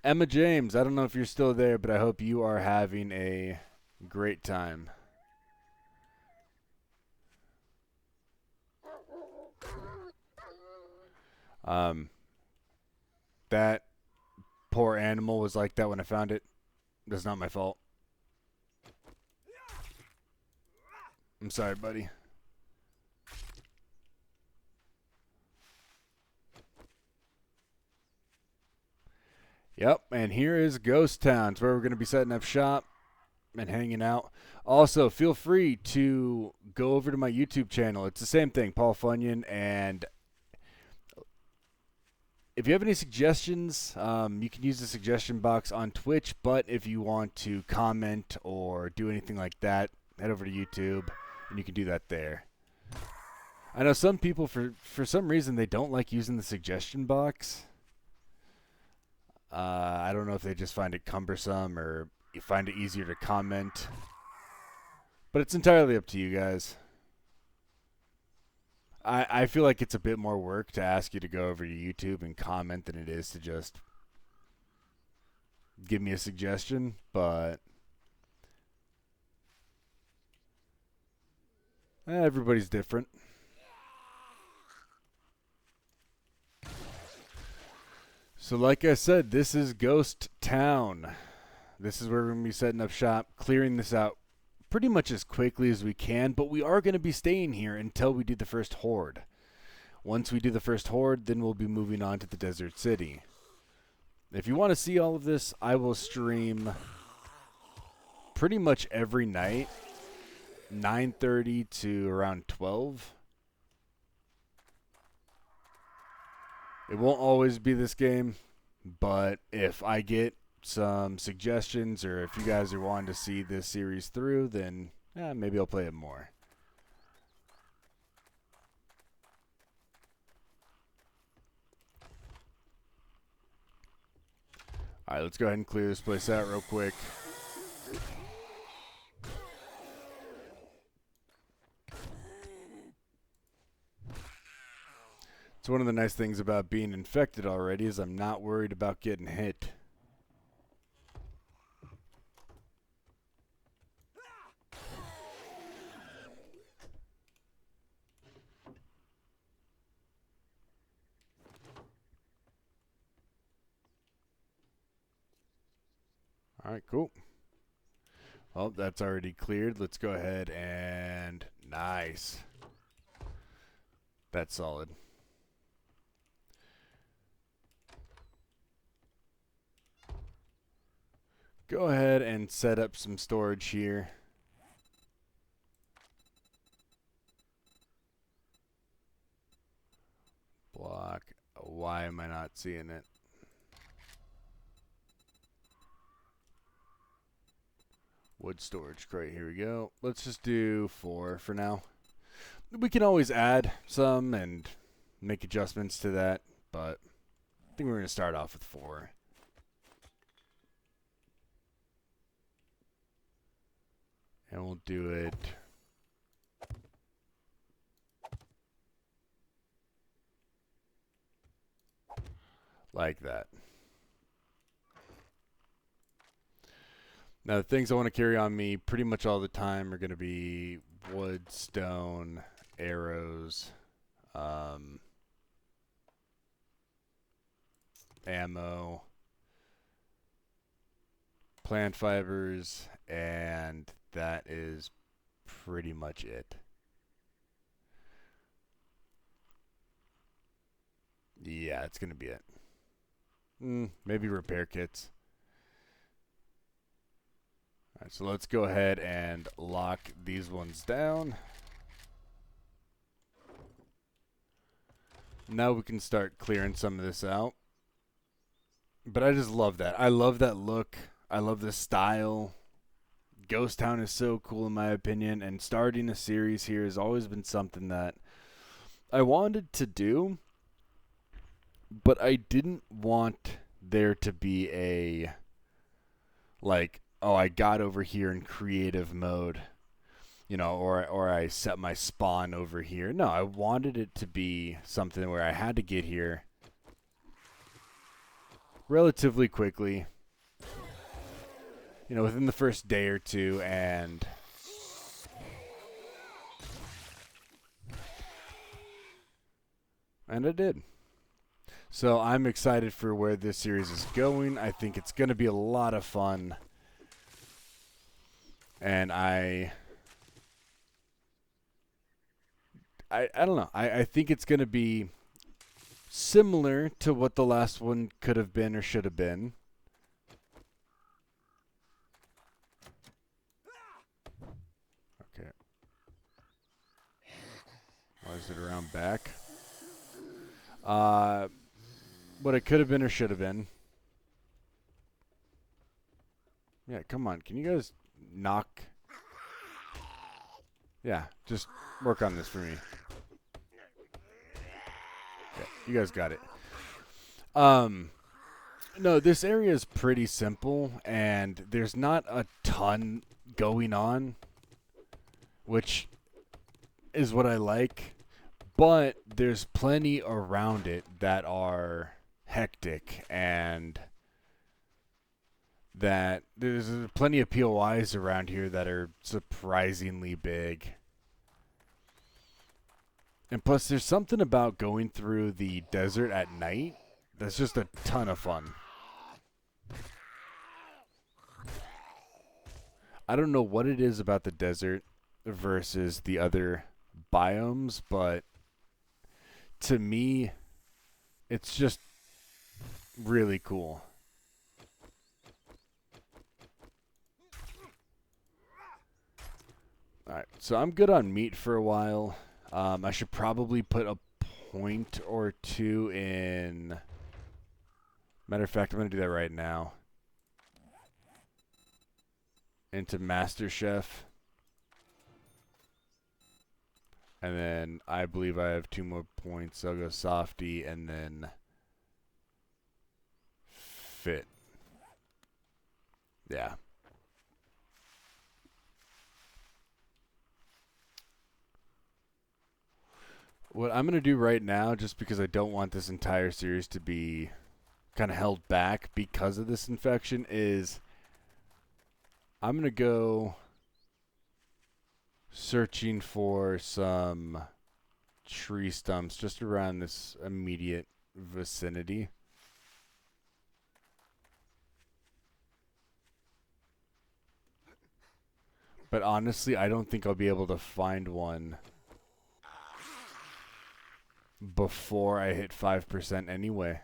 Emma James, I don't know if you're still there, but I hope you are having a great time. That poor animal was like that when I found it. That's not my fault. I'm sorry, buddy. Yep, and here is Ghost Town. It's where we're going to be setting up shop and hanging out. Also, feel free to go over to my YouTube channel. It's the same thing, Paul Funyon. And if you have any suggestions, you can use the suggestion box on Twitch. But if you want to comment or do anything like that, head over to YouTube, and you can do that there. I know some people, for some reason, they don't like using the suggestion box. I don't know if they just find it cumbersome or you find it easier to comment. But it's entirely up to you guys. I feel like it's a bit more work to ask you to go over to YouTube and comment than it is to just give me a suggestion, but everybody's different. So like I said, this is Ghost Town. This is where we're going to be setting up shop, clearing this out pretty much as quickly as we can, but we are going to be staying here until we do the first horde. Once we do the first horde, then we'll be moving on to the desert city. If you want to see all of this, I will stream pretty much every night, 9:30 to around 12. It won't always be this game, but if I get some suggestions or if you guys are wanting to see this series through, then maybe I'll play it more. Alright, let's go ahead and clear this place out real quick. It's one of the nice things about being infected already is I'm not worried about getting hit. Alright, cool. Well, that's already cleared. Let's go ahead and... Nice. That's solid. Go ahead and set up some storage here. Block. Why am I not seeing it? Wood storage crate. Here we go. Let's just do 4 for now. We can always add some and make adjustments to that, but I think we're going to start off with 4. And we'll do it like that. Now, the things I want to carry on me pretty much all the time are going to be wood, stone, arrows, ammo, plant fibers, and that is pretty much it. Yeah, it's going to be it. Maybe repair kits. Alright, so let's go ahead and lock these ones down. Now we can start clearing some of this out. But I just love that. I love that look. I love the style. Ghost Town is so cool in my opinion, and starting a series here has always been something that I wanted to do, but I didn't want there to be a, like, oh, I got over here in creative mode, you know, or I set my spawn over here. No, I wanted it to be something where I had to get here relatively quickly, you know, within the first day or two, and I did. So I'm excited for where this series is going. I think it's going to be a lot of fun. And I don't know. I think it's going to be similar to what the last one could have been or should have been. Okay. Why is it around back? What it could have been or should have been. Yeah, come on. Can you guys knock? Yeah, just work on this for me. Yeah, you guys got it. No, this area is pretty simple, and there's not a ton going on, which is what I like. But there's plenty around it that are hectic, and that there's plenty of POIs around here that are surprisingly big. And plus, there's something about going through the desert at night that's just a ton of fun. I don't know what it is about the desert versus the other biomes, but to me, it's just really cool. Alright, so I'm good on meat for a while. I should probably put a point or two in... Matter of fact, I'm going to do that right now. Into Master Chef. And then I believe I have 2 more points. So I'll go Softy and then Fit. Yeah. What I'm going to do right now, just because I don't want this entire series to be kind of held back because of this infection, is I'm going to go searching for some tree stumps just around this immediate vicinity. But honestly, I don't think I'll be able to find one before I hit 5% anyway.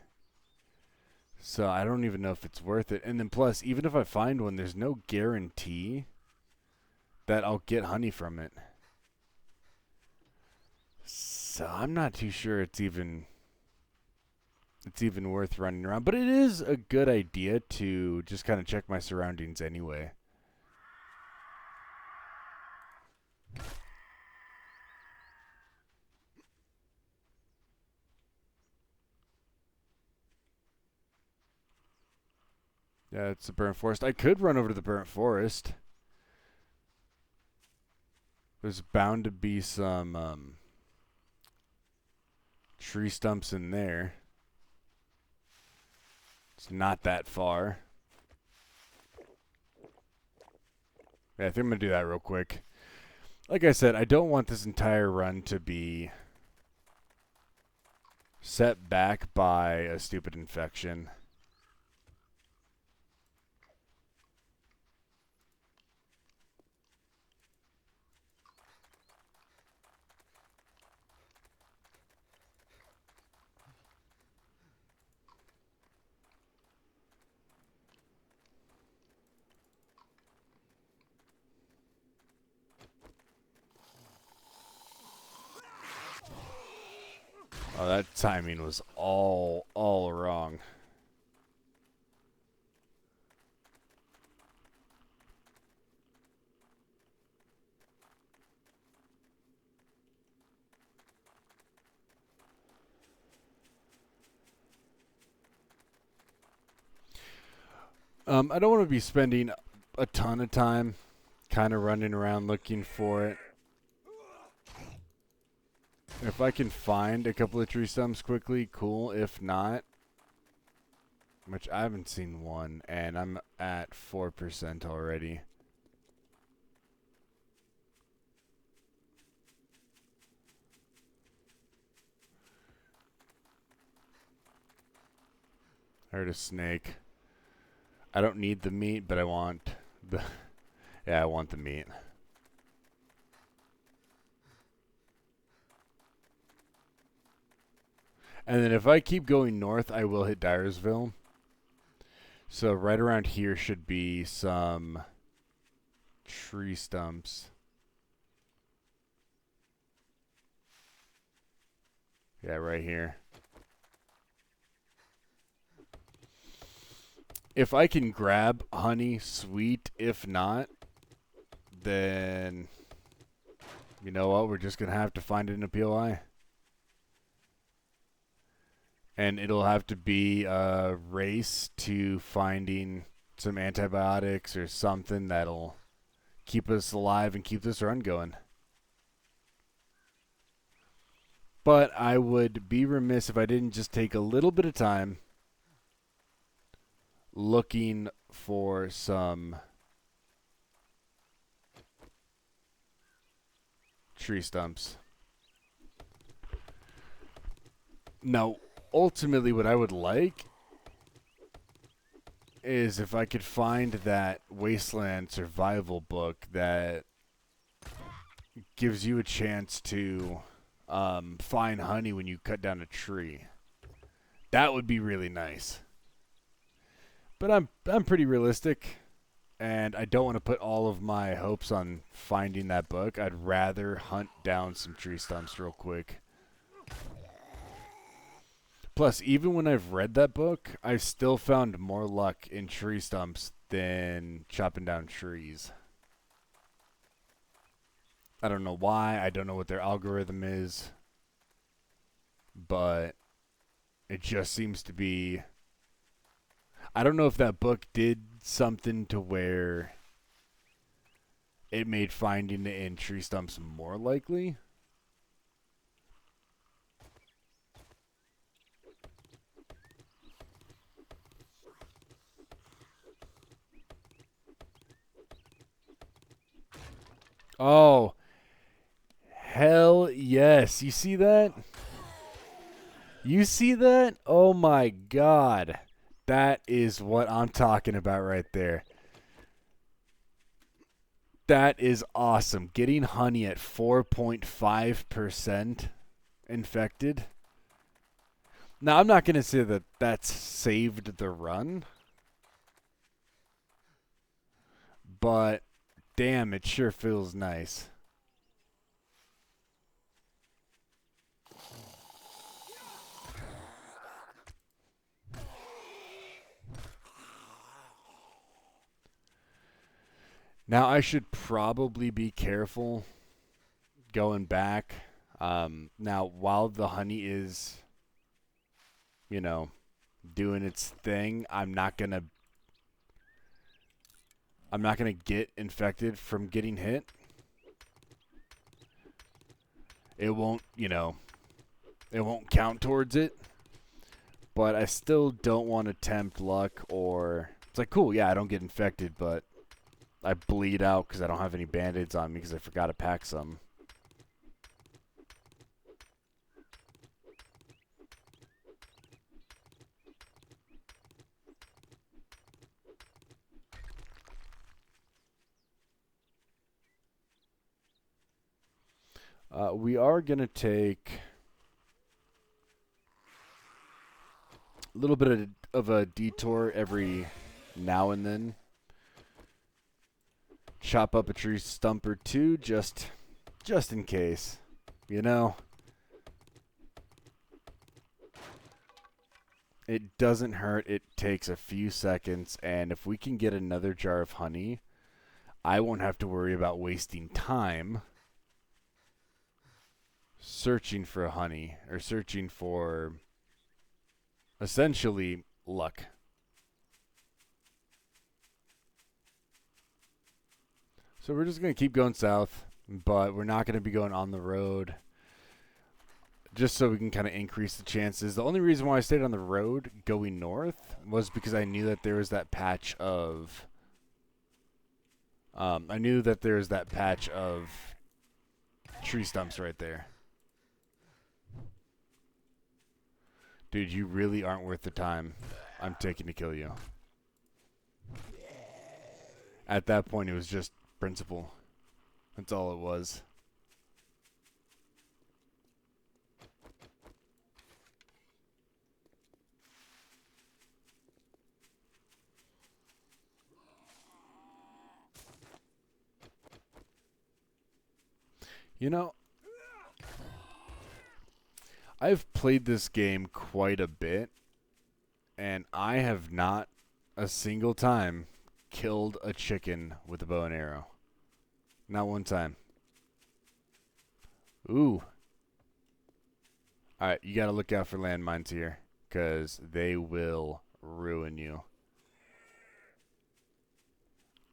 So I don't even know if it's worth it. And then plus, even if I find one, there's no guarantee that I'll get honey from it. So I'm not too sure it's even worth running around. But it is a good idea to just kind of check my surroundings anyway. Yeah, it's the burnt forest. I could run over to the burnt forest. There's bound to be some tree stumps in there. It's not that far. Yeah, I think I'm going to do that real quick. Like I said, I don't want this entire run to be set back by a stupid infection. Oh, that timing was all wrong. I don't want to be spending a ton of time kind of running around looking for it. If I can find a couple of tree stumps quickly, cool. If not, which I haven't seen one, and I'm at 4% already. I heard a snake. I don't need the meat, but I want the... Yeah, I want the meat. And then if I keep going north, I will hit Dyersville. So right around here should be some tree stumps. Yeah, right here. If I can grab honey, sweet. If not, then you know what? We're just going to have to find it in a POI. And it'll have to be a race to finding some antibiotics or something that'll keep us alive and keep this run going. But I would be remiss if I didn't just take a little bit of time looking for some tree stumps. Now, ultimately what I would like is if I could find that Wasteland survival book that gives you a chance to find honey when you cut down a tree. That would be really nice. But I'm pretty realistic, and I don't want to put all of my hopes on finding that book. I'd rather hunt down some tree stumps real quick. Plus, even when I've read that book, I've still found more luck in tree stumps than chopping down trees. I don't know why. I don't know what their algorithm is. But it just seems to be... I don't know if that book did something to where it made finding it in tree stumps more likely. Oh, hell yes. You see that? You see that? Oh my god. That is what I'm talking about right there. That is awesome. Getting honey at 4.5% infected. Now, I'm not going to say that that's saved the run. But, damn, it sure feels nice. Now, I should probably be careful going back. Now, while the honey is, doing its thing, I'm not gonna get infected from getting hit. It won't, it won't count towards it. But I still don't want to tempt luck, or it's like, cool, yeah, I don't get infected, but I bleed out because I don't have any band-aids on me because I forgot to pack some. We are going to take a little bit of a detour every now and then. Chop up a tree stump or two just in case, It doesn't hurt. It takes a few seconds, and if we can get another jar of honey, I won't have to worry about wasting time searching for honey, or searching for essentially luck. So we're just going to keep going south, but we're not going to be going on the road, just so we can kind of increase the chances. The only reason why I stayed on the road going north was because I knew that there was that patch of tree stumps right there. Dude, you really aren't worth the time I'm taking to kill you. At that point, it was just principle. That's all it was. I've played this game quite a bit, and I have not a single time killed a chicken with a bow and arrow. Not one time. Ooh. Alright, you gotta look out for landmines here, because they will ruin you.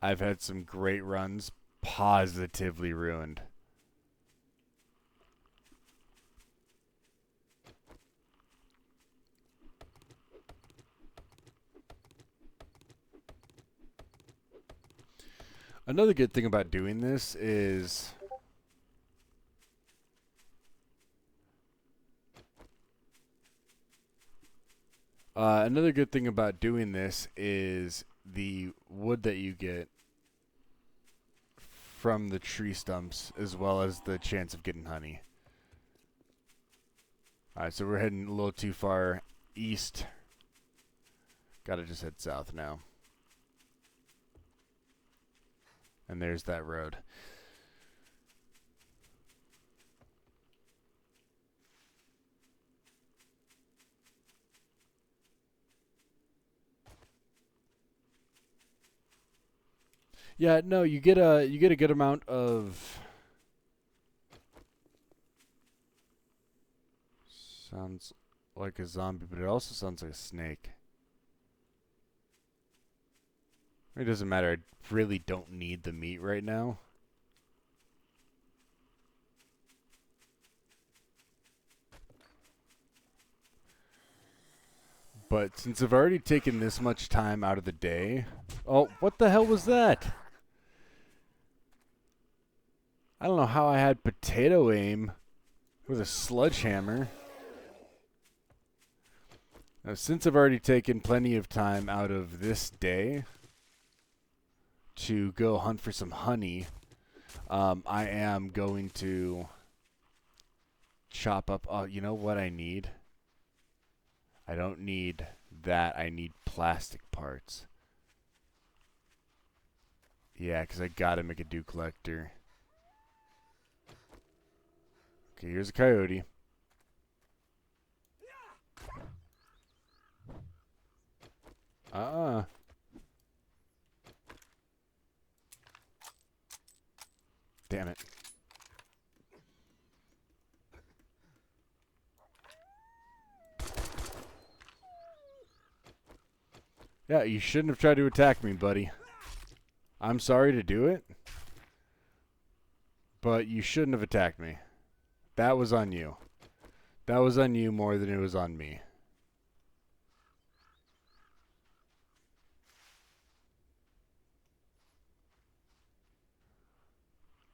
I've had some great runs positively ruined. Another good thing about doing this is the wood that you get from the tree stumps, as well as the chance of getting honey. Alright, so we're heading a little too far east. Gotta just head south now. And there's that road. Yeah, no, you get a good amount of sounds like a zombie, but it also sounds like a snake. It doesn't matter. I really don't need the meat right now. But since I've already taken this much time out of the day... Oh, what the hell was that? I don't know how I had potato aim with a sledgehammer. Now, since I've already taken plenty of time out of this day to go hunt for some honey, I am going to chop up... Oh, you know what I need? I don't need that. I need plastic parts. Yeah, because I gotta make a dew collector. Okay, here's a coyote. Damn it. Yeah, you shouldn't have tried to attack me, buddy. I'm sorry to do it, but you shouldn't have attacked me. That was on you. That was on you more than it was on me.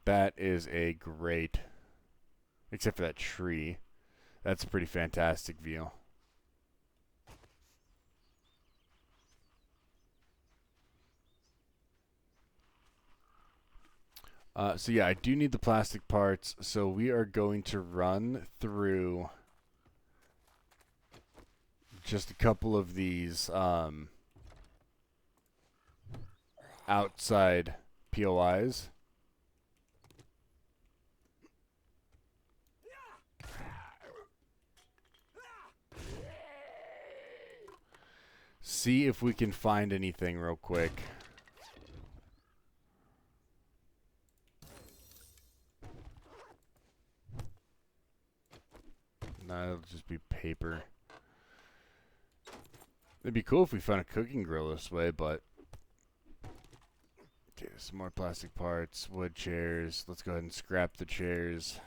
That is a great... Except for that tree. That's a pretty fantastic view. So yeah, I do need the plastic parts, so we are going to run through just a couple of these outside POIs. See if we can find anything real quick. No, it'll just be paper. It'd be cool if we found a cooking grill this way, but... Okay, some more plastic parts, wood chairs. Let's go ahead and scrap the chairs.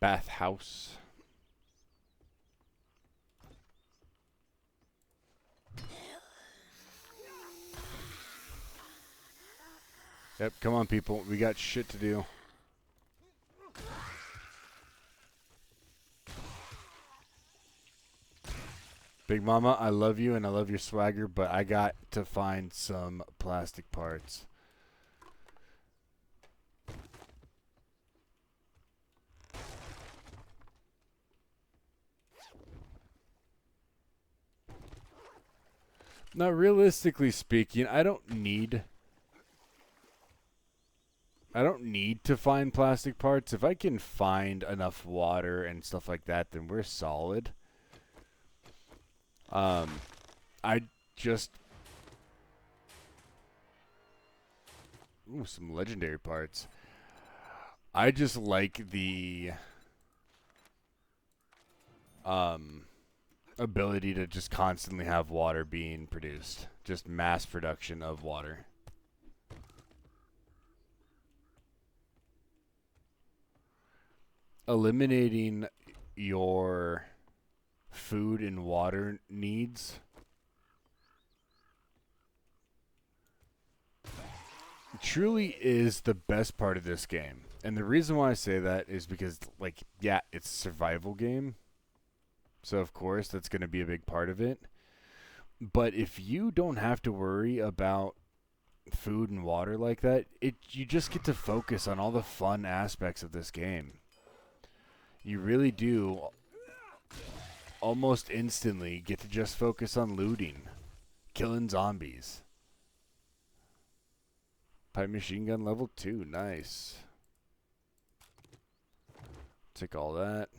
Bathhouse. Yep, come on, people. We got shit to do. Big Mama, I love you and I love your swagger, but I got to find some plastic parts. Now, realistically speaking, I don't need to find plastic parts. If I can find enough water and stuff like that, then we're solid. I just... Ooh, some legendary parts. I just like the ability to just constantly have water being produced. Just mass production of water. Eliminating your food and water needs truly is the best part of this game. And the reason why I say that is because, like, yeah, it's a survival game. So, of course, that's going to be a big part of it. But if you don't have to worry about food and water like that, you just get to focus on all the fun aspects of this game. You really do almost instantly get to just focus on looting, killing zombies. Pipe machine gun level 2, nice. Take all that.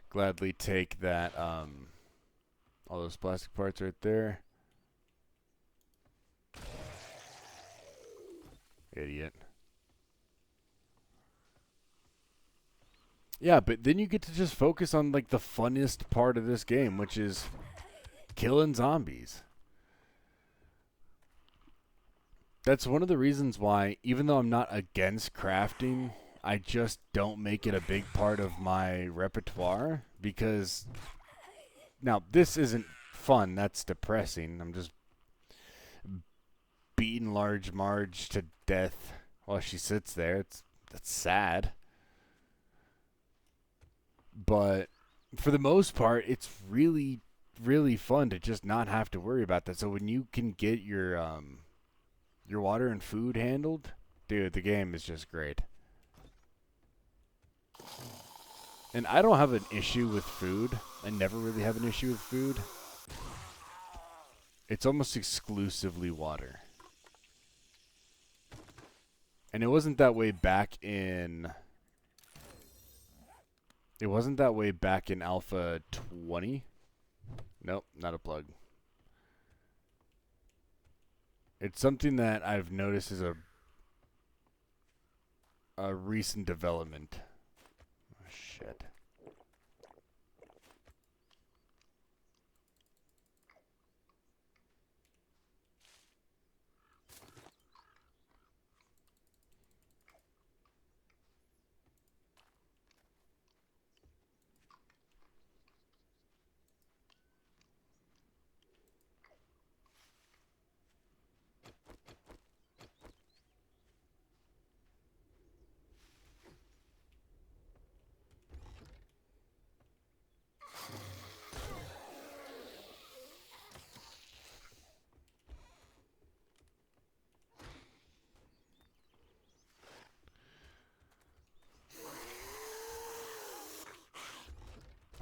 Gladly take that, all those plastic parts right there. Idiot. Yeah, but then you get to just focus on like the funnest part of this game, which is killing zombies. That's one of the reasons why, even though I'm not against crafting, I just don't make it a big part of my repertoire, because now this isn't fun, that's depressing. I'm just beating Large Marge to death while she sits there. That's sad. But for the most part, it's really, really fun to just not have to worry about that. So when you can get your water and food handled, dude, the game is just great. And I don't have an issue with food. I never really have an issue with food. It's almost exclusively water. And it wasn't that way back in... It wasn't that way back in Alpha 20. Nope, not a plug. It's something that I've noticed is a recent development. Oh, shit.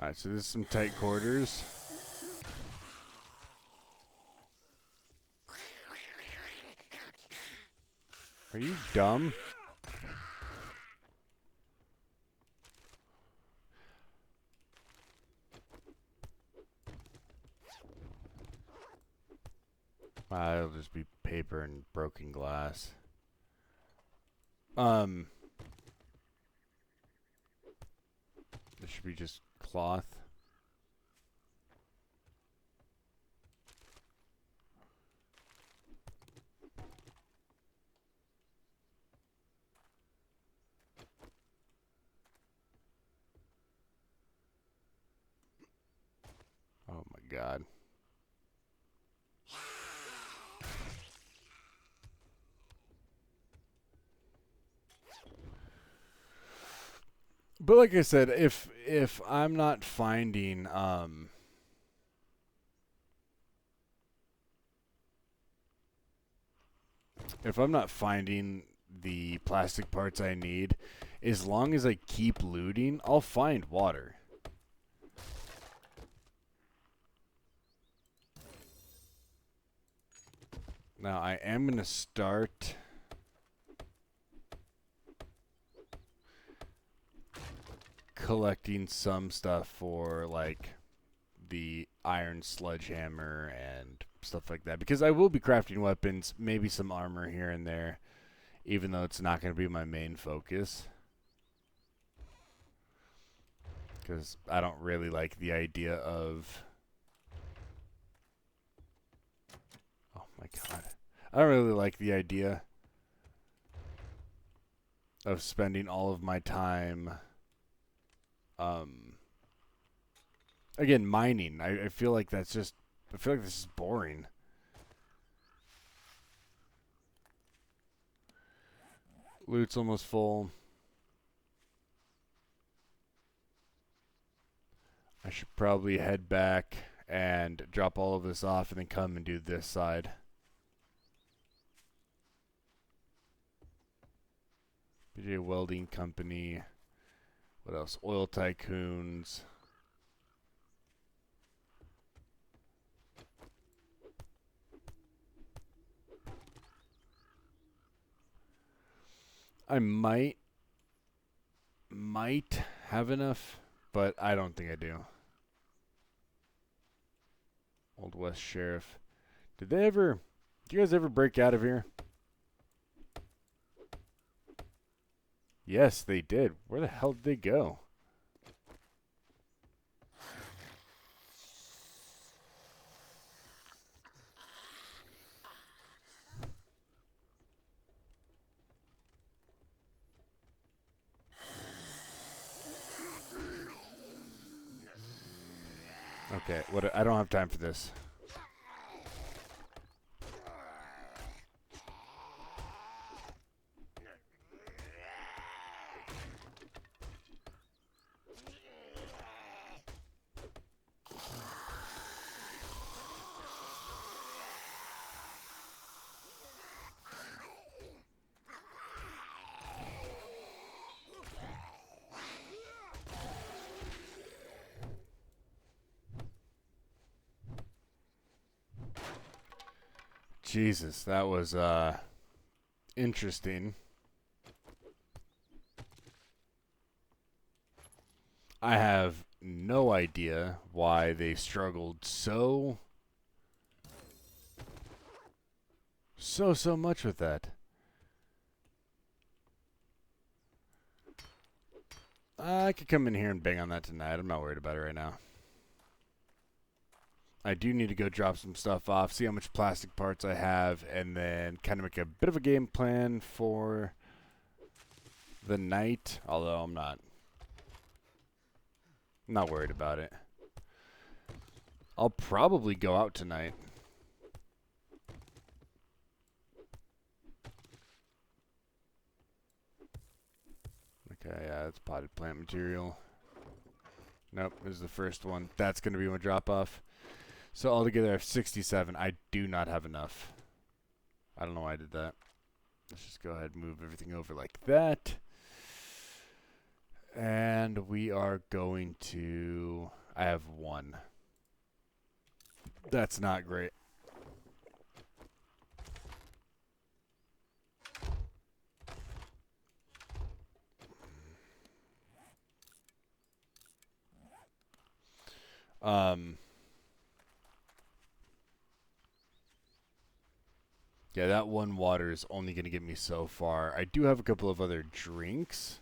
Alright, so this is some tight quarters. Are you dumb? It'll just be paper and broken glass. This should be just cloth. Oh my god. But like I said, if I'm not finding if I'm not finding the plastic parts I need, as long as I keep looting, I'll find water. Now I am going to start collecting some stuff for like the iron sledgehammer and stuff like that, because I will be crafting weapons, maybe some armor here and there, even though it's not going to be my main focus, because I don't really like the idea of... Oh my god. I don't really like the idea of spending all of my time again, mining. I feel like that's just... I feel like this is boring. Loot's almost full. I should probably head back and drop all of this off and then come and do this side. BJ Welding Company. What else? Oil Tycoons. I might have enough, but I don't think I do. Old West Sheriff. Did you guys ever break out of here? Yes, they did. Where the hell did they go? Okay, I don't have time for this. Jesus, that was interesting. I have no idea why they struggled so much with that. I could come in here and bang on that tonight. I'm not worried about it right now. I do need to go drop some stuff off, see how much plastic parts I have, and then kind of make a bit of a game plan for the night, although I'm not worried about it. I'll probably go out tonight. Okay, yeah, that's potted plant material. Nope, this is the first one. That's going to be my drop-off. So altogether I have 67. I do not have enough. I don't know why I did that. Let's just go ahead and move everything over like that. And we are going to... I have 1. That's not great. Yeah, that 1 water is only going to get me so far. I do have a couple of other drinks.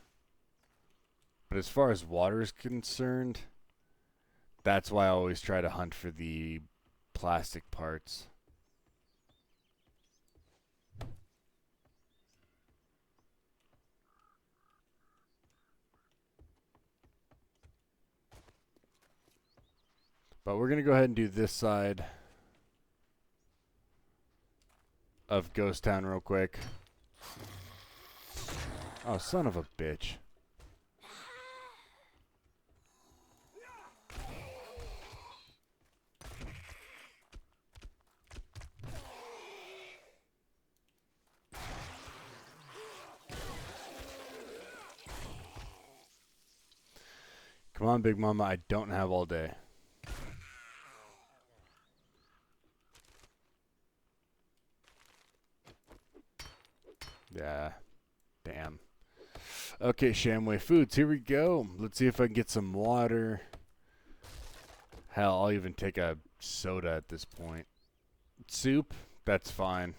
But as far as water is concerned, that's why I always try to hunt for the plastic parts. But we're going to go ahead and do this side of Ghost Town real quick. Oh, son of a bitch. Come on, Big Mama, I don't have all day. Yeah, damn. Okay, Shamway Foods, here we go. Let's see if I can get some water. Hell, I'll even take a soda at this point. Soup, that's fine.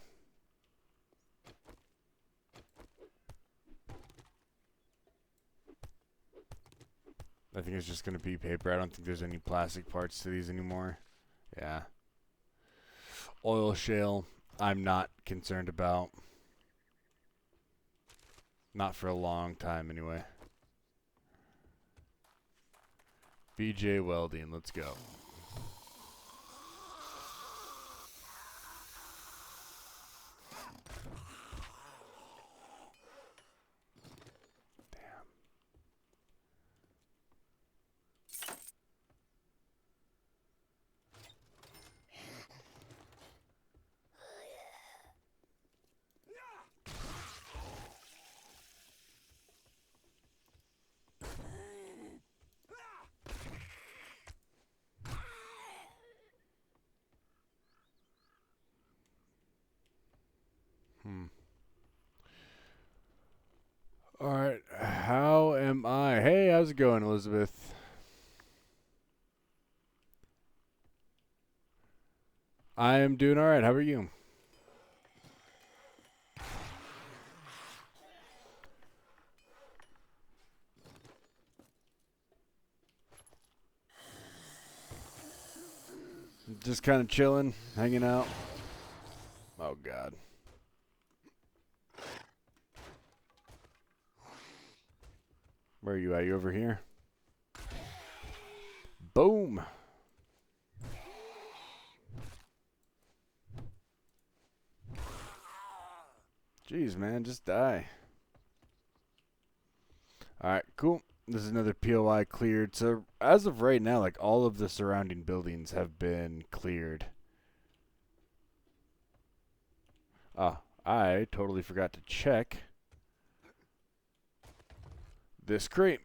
I think it's just going to be paper. I don't think there's any plastic parts to these anymore. Yeah. Oil shale, I'm not concerned about. Not for a long time, anyway. BJ Welding, let's go. Damn. how's it going, Elizabeth? I am doing all right. How are you? Just kind of chilling, hanging out. Oh, God. Where are you at? You over here? Boom. Jeez, man, just die. All right, cool. This is another POI cleared. So as of right now, like all of the surrounding buildings have been cleared. I totally forgot to check this crate.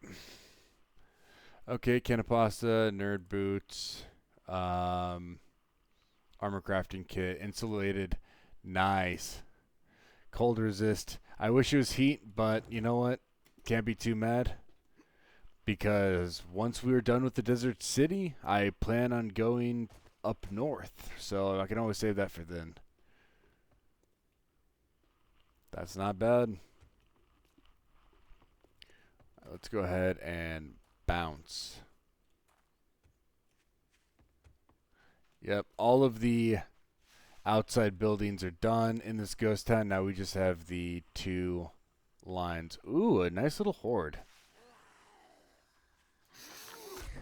Okay, can of pasta, nerd boots, armor crafting kit, insulated, nice. Cold resist. I wish it was heat, but you know what? Can't be too mad. Because once we are done with the desert city, I plan on going up north. So I can always save that for then. That's not bad. Let's go ahead and bounce. Yep, all of the outside buildings are done in this ghost town. Now we just have the 2 lines. Ooh, a nice little horde.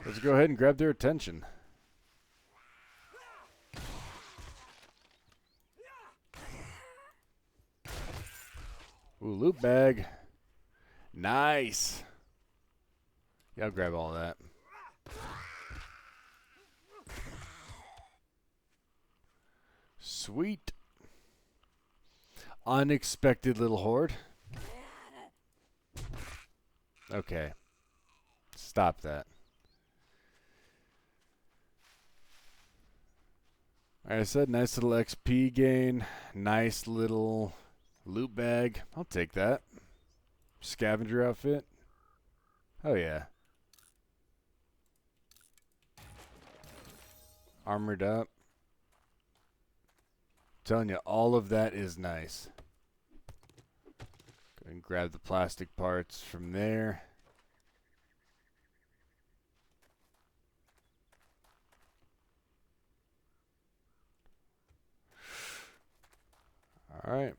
Let's go ahead and grab their attention. Ooh, loot bag. Nice. Yeah, I'll grab all that. Sweet. Unexpected little horde. Okay. Stop that. Like I said, nice little XP gain. Nice little loot bag. I'll take that. Scavenger outfit. Oh, yeah. Armored up. Telling you, all of that is nice. Go ahead and grab the plastic parts from there. All right.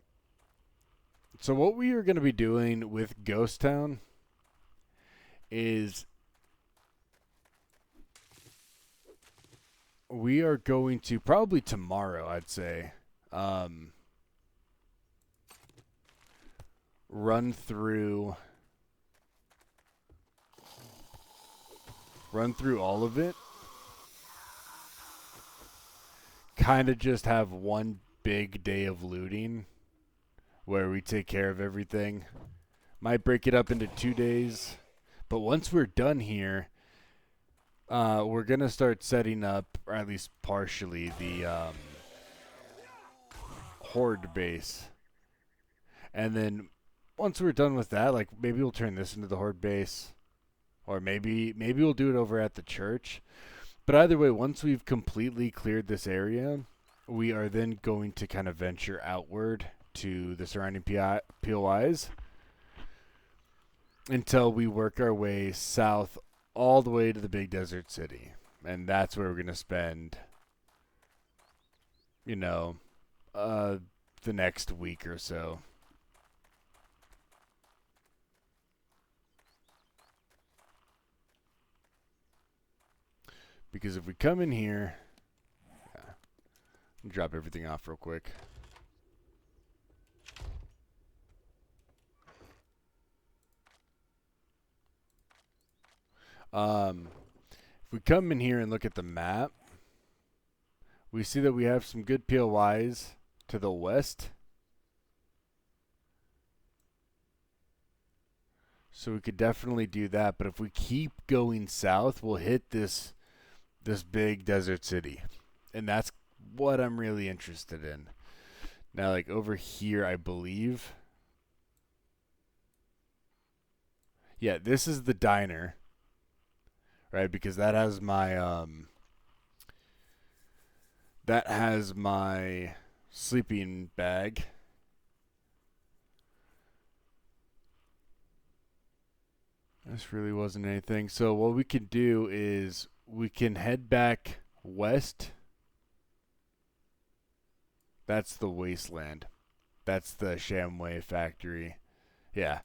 So what we are going to be doing with Ghost Town is we are going to, probably tomorrow, I'd say, run through all of it. Kind of just have one big day of looting where we take care of everything. Might break it up into 2 days. But once we're done here, we're going to start setting up, or at least partially, the horde base. And then once we're done with that, like maybe we'll turn this into the horde base. Or maybe we'll do it over at the church. But either way, once we've completely cleared this area, we are then going to kind of venture outward to the surrounding POIs until we work our way south all the way to the big desert city. And that's where we're going to spend, you know, the next week or so. Because if we come in here, drop everything off real quick. If we come in here and look at the map, we see that we have some good POIs to the west. So we could definitely do that. But if we keep going south, we'll hit this big desert city. And that's what I'm really interested in. Now, like over here, I believe. Yeah, this is the diner. right? Because that has my sleeping bag. This really wasn't anything. So what we can do is we can head back west. That's the wasteland. That's the Shamway factory. Yeah.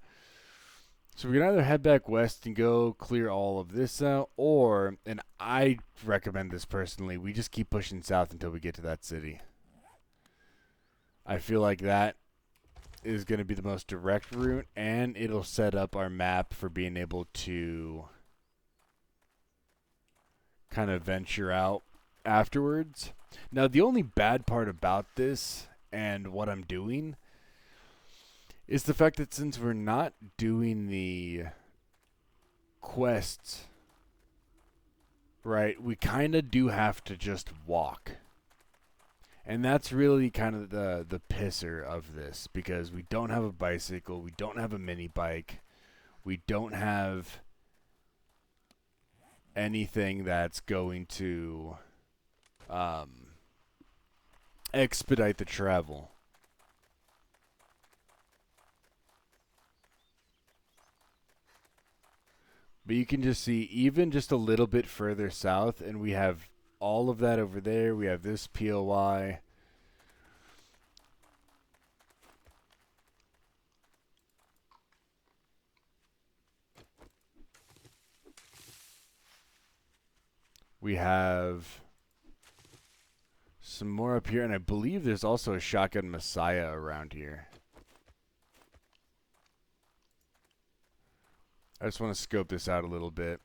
So we can either head back west and go clear all of this out, or, and I recommend this personally, we just keep pushing south until we get to that city. I feel like that is going to be the most direct route, and it'll set up our map for being able to kind of venture out afterwards. Now, the only bad part about this and what I'm doing is the fact that since we're not doing the quests, right, we kind of do have to just walk. And that's really kind of the pisser of this, because we don't have a bicycle, we don't have a mini bike, we don't have anything that's going to expedite the travel. But you can just see, even just a little bit further south, and we have all of that over there. We have this POI. We have some more up here, and I believe there's also a Shotgun Messiah around here. I just want to scope this out a little bit.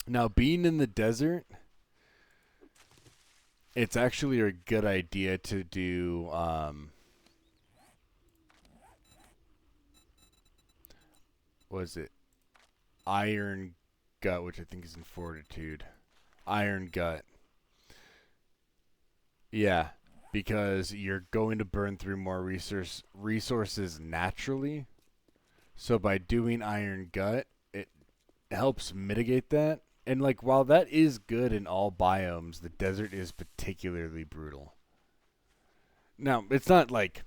Now, being in the desert, it's actually a good idea to do what is it? Iron Gut, which I think is in Fortitude. Iron Gut. Yeah, because you're going to burn through more resources naturally. So by doing Iron Gut, it helps mitigate that. And like, while that is good in all biomes, the desert is particularly brutal. Now, it's not like,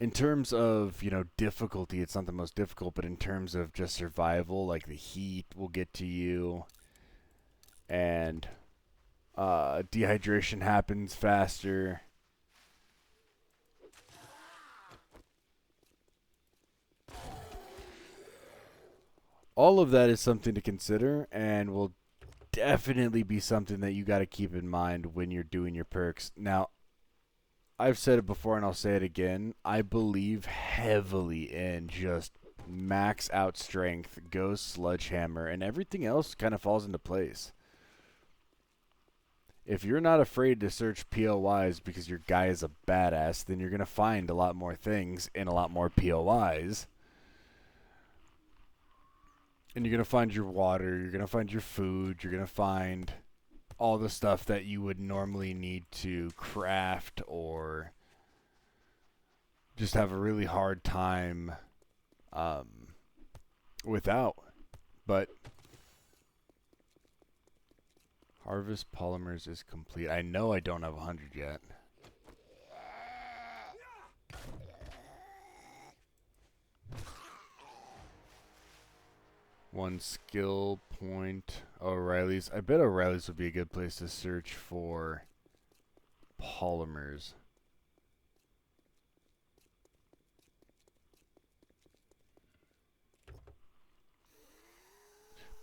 in terms of, difficulty, it's not the most difficult, but in terms of just survival, like the heat will get to you, and dehydration happens faster. All of that is something to consider, and will definitely be something that you got to keep in mind when you're doing your perks. Now, I've said it before and I'll say it again. I believe heavily in just max out strength, go sledgehammer, and everything else kind of falls into place. If you're not afraid to search POIs because your guy is a badass, then you're going to find a lot more things in a lot more POIs. And you're going to find your water, you're going to find your food, you're going to find all the stuff that you would normally need to craft or just have a really hard time without. But harvest polymers is complete. I know I don't have 100 yet. One skill point. O'Reilly's. I bet O'Reilly's would be a good place to search for polymers.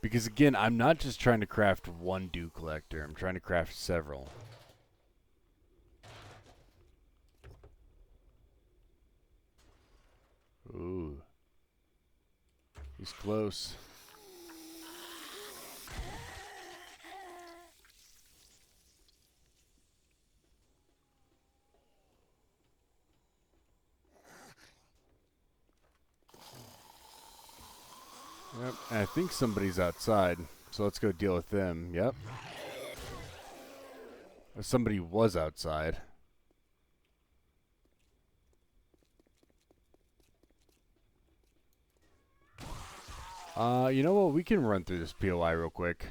Because again, I'm not just trying to craft one dew collector. I'm trying to craft several. Ooh. He's close. And I think somebody's outside, so let's go deal with them. Yep. Somebody was outside. You know what? We can run through this POI real quick.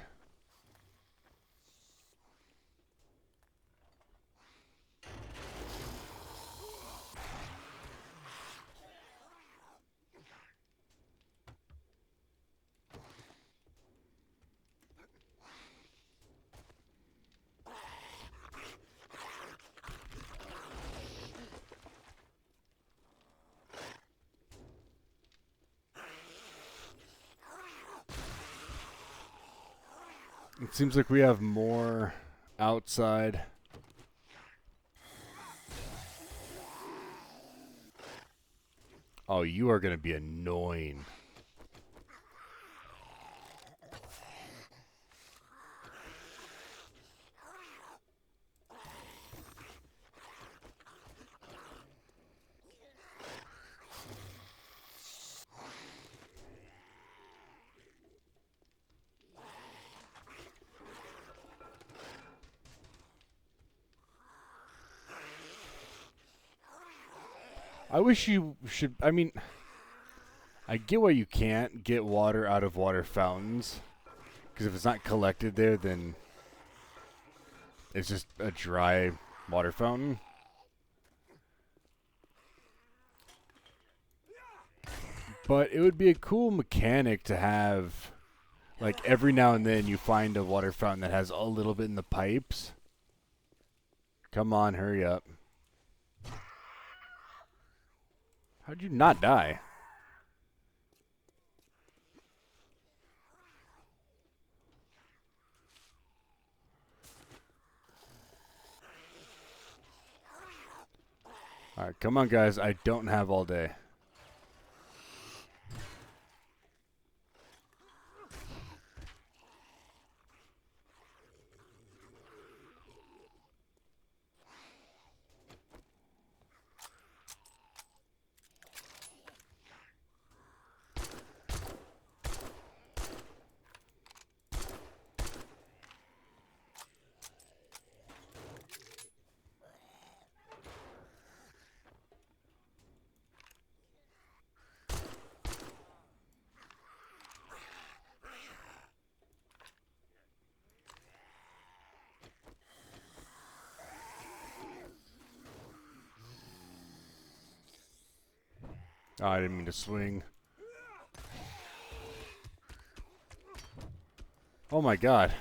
It seems like we have more outside. Oh, you are going to be annoying. I wish you should. I mean, I get why you can't get water out of water fountains. Because if it's not collected there, then it's just a dry water fountain. But it would be a cool mechanic to have. Like, every now and then you find a water fountain that has a little bit in the pipes. Come on, hurry up. How'd you not die? Alright, come on, guys. I don't have all day. Oh, I didn't mean to swing. Oh my god.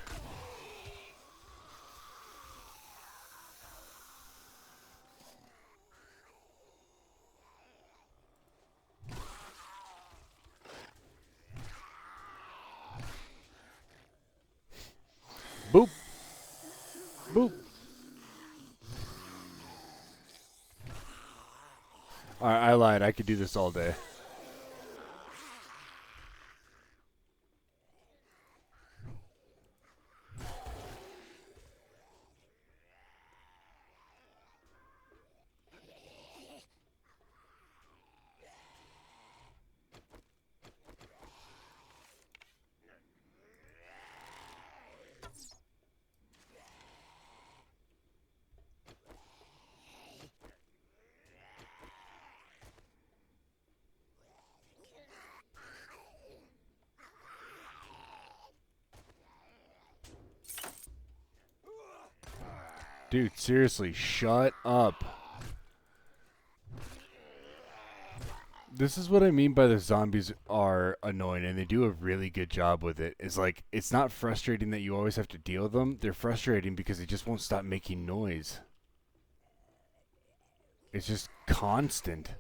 Boop. Boop. Alright, I lied. I could do this all day. Dude, seriously, shut up. This is what I mean by the zombies are annoying, and they do a really good job with it. It's like, it's not frustrating that you always have to deal with them. They're frustrating because they just won't stop making noise. It's just constant.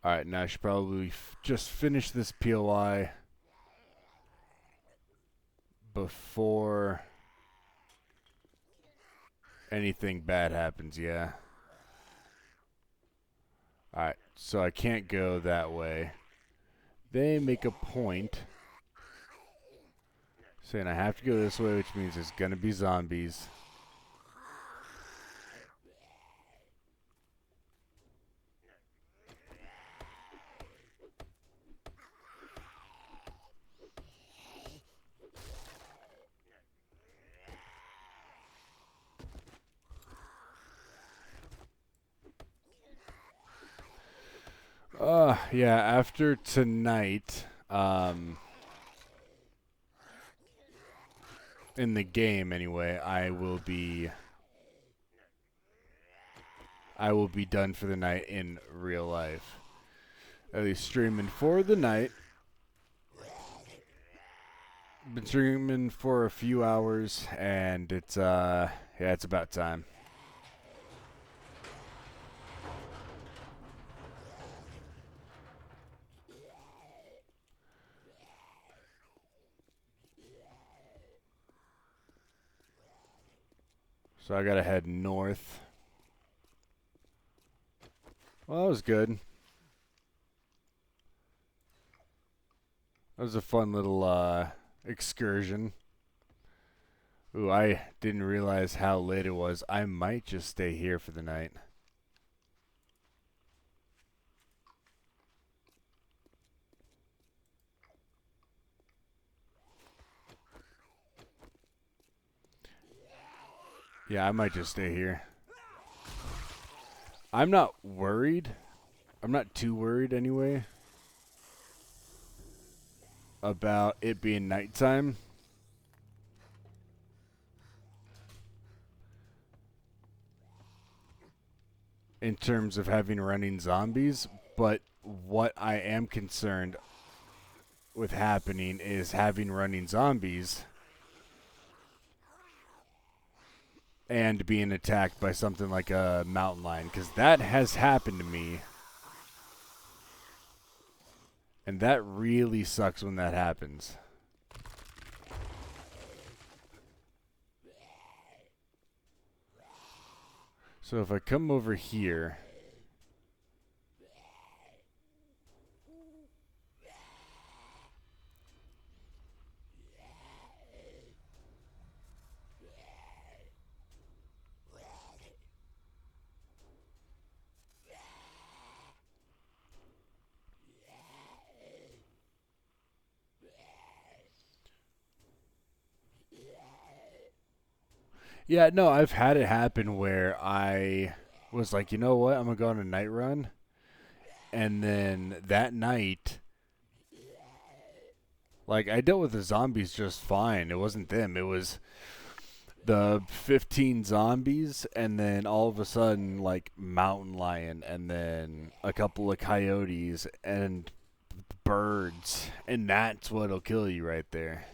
Alright, now I should probably just finish this POI before anything bad happens, yeah. Alright, so I can't go that way. they make a point saying I have to go this way, which means there's gonna be zombies. Yeah, after tonight, in the game anyway, I will be done for the night in real life. At least streaming for the night. Been streaming for a few hours, and it's yeah, it's about time. So I gotta head north. Well, that was good. That was a fun little excursion. Ooh, I didn't realize how late it was. I might just stay here for the night. Yeah, I might just stay here. I'm not worried. I'm not too worried anyway about it being nighttime. In terms of having running zombies, but what I am concerned with happening is having running zombies and being attacked by something like a mountain lion, because that has happened to me, and that really sucks when that happens. So if I come over here, yeah, no, I've had it happen where I was like, you know what, I'm gonna go on a night run, and then that night, like, I dealt with the zombies just fine. It wasn't them, it was the 15 zombies, and then all of a sudden, like, mountain lion, and then a couple of coyotes and birds, and that's what'll kill you right there.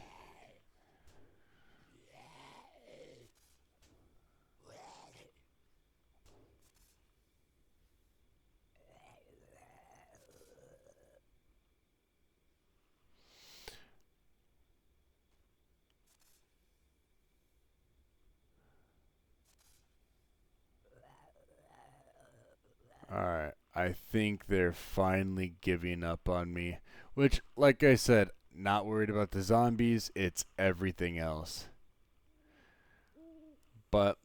Alright, I think they're finally giving up on me, which, like I said, not worried about the zombies, it's everything else. But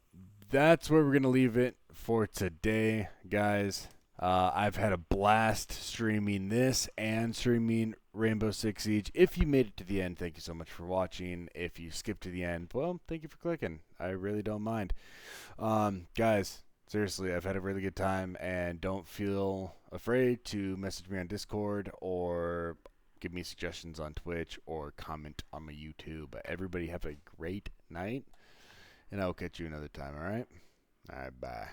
that's where we're going to leave it for today, guys. I've had a blast streaming this and streaming Rainbow Six Siege. If you made it to the end, thank you so much for watching. If you skipped to the end, well, thank you for clicking. I really don't mind. Guys, seriously, I've had a really good time, and don't feel afraid to message me on Discord or give me suggestions on Twitch or comment on my YouTube. Everybody have a great night, and I will catch you another time, all right? All right, bye.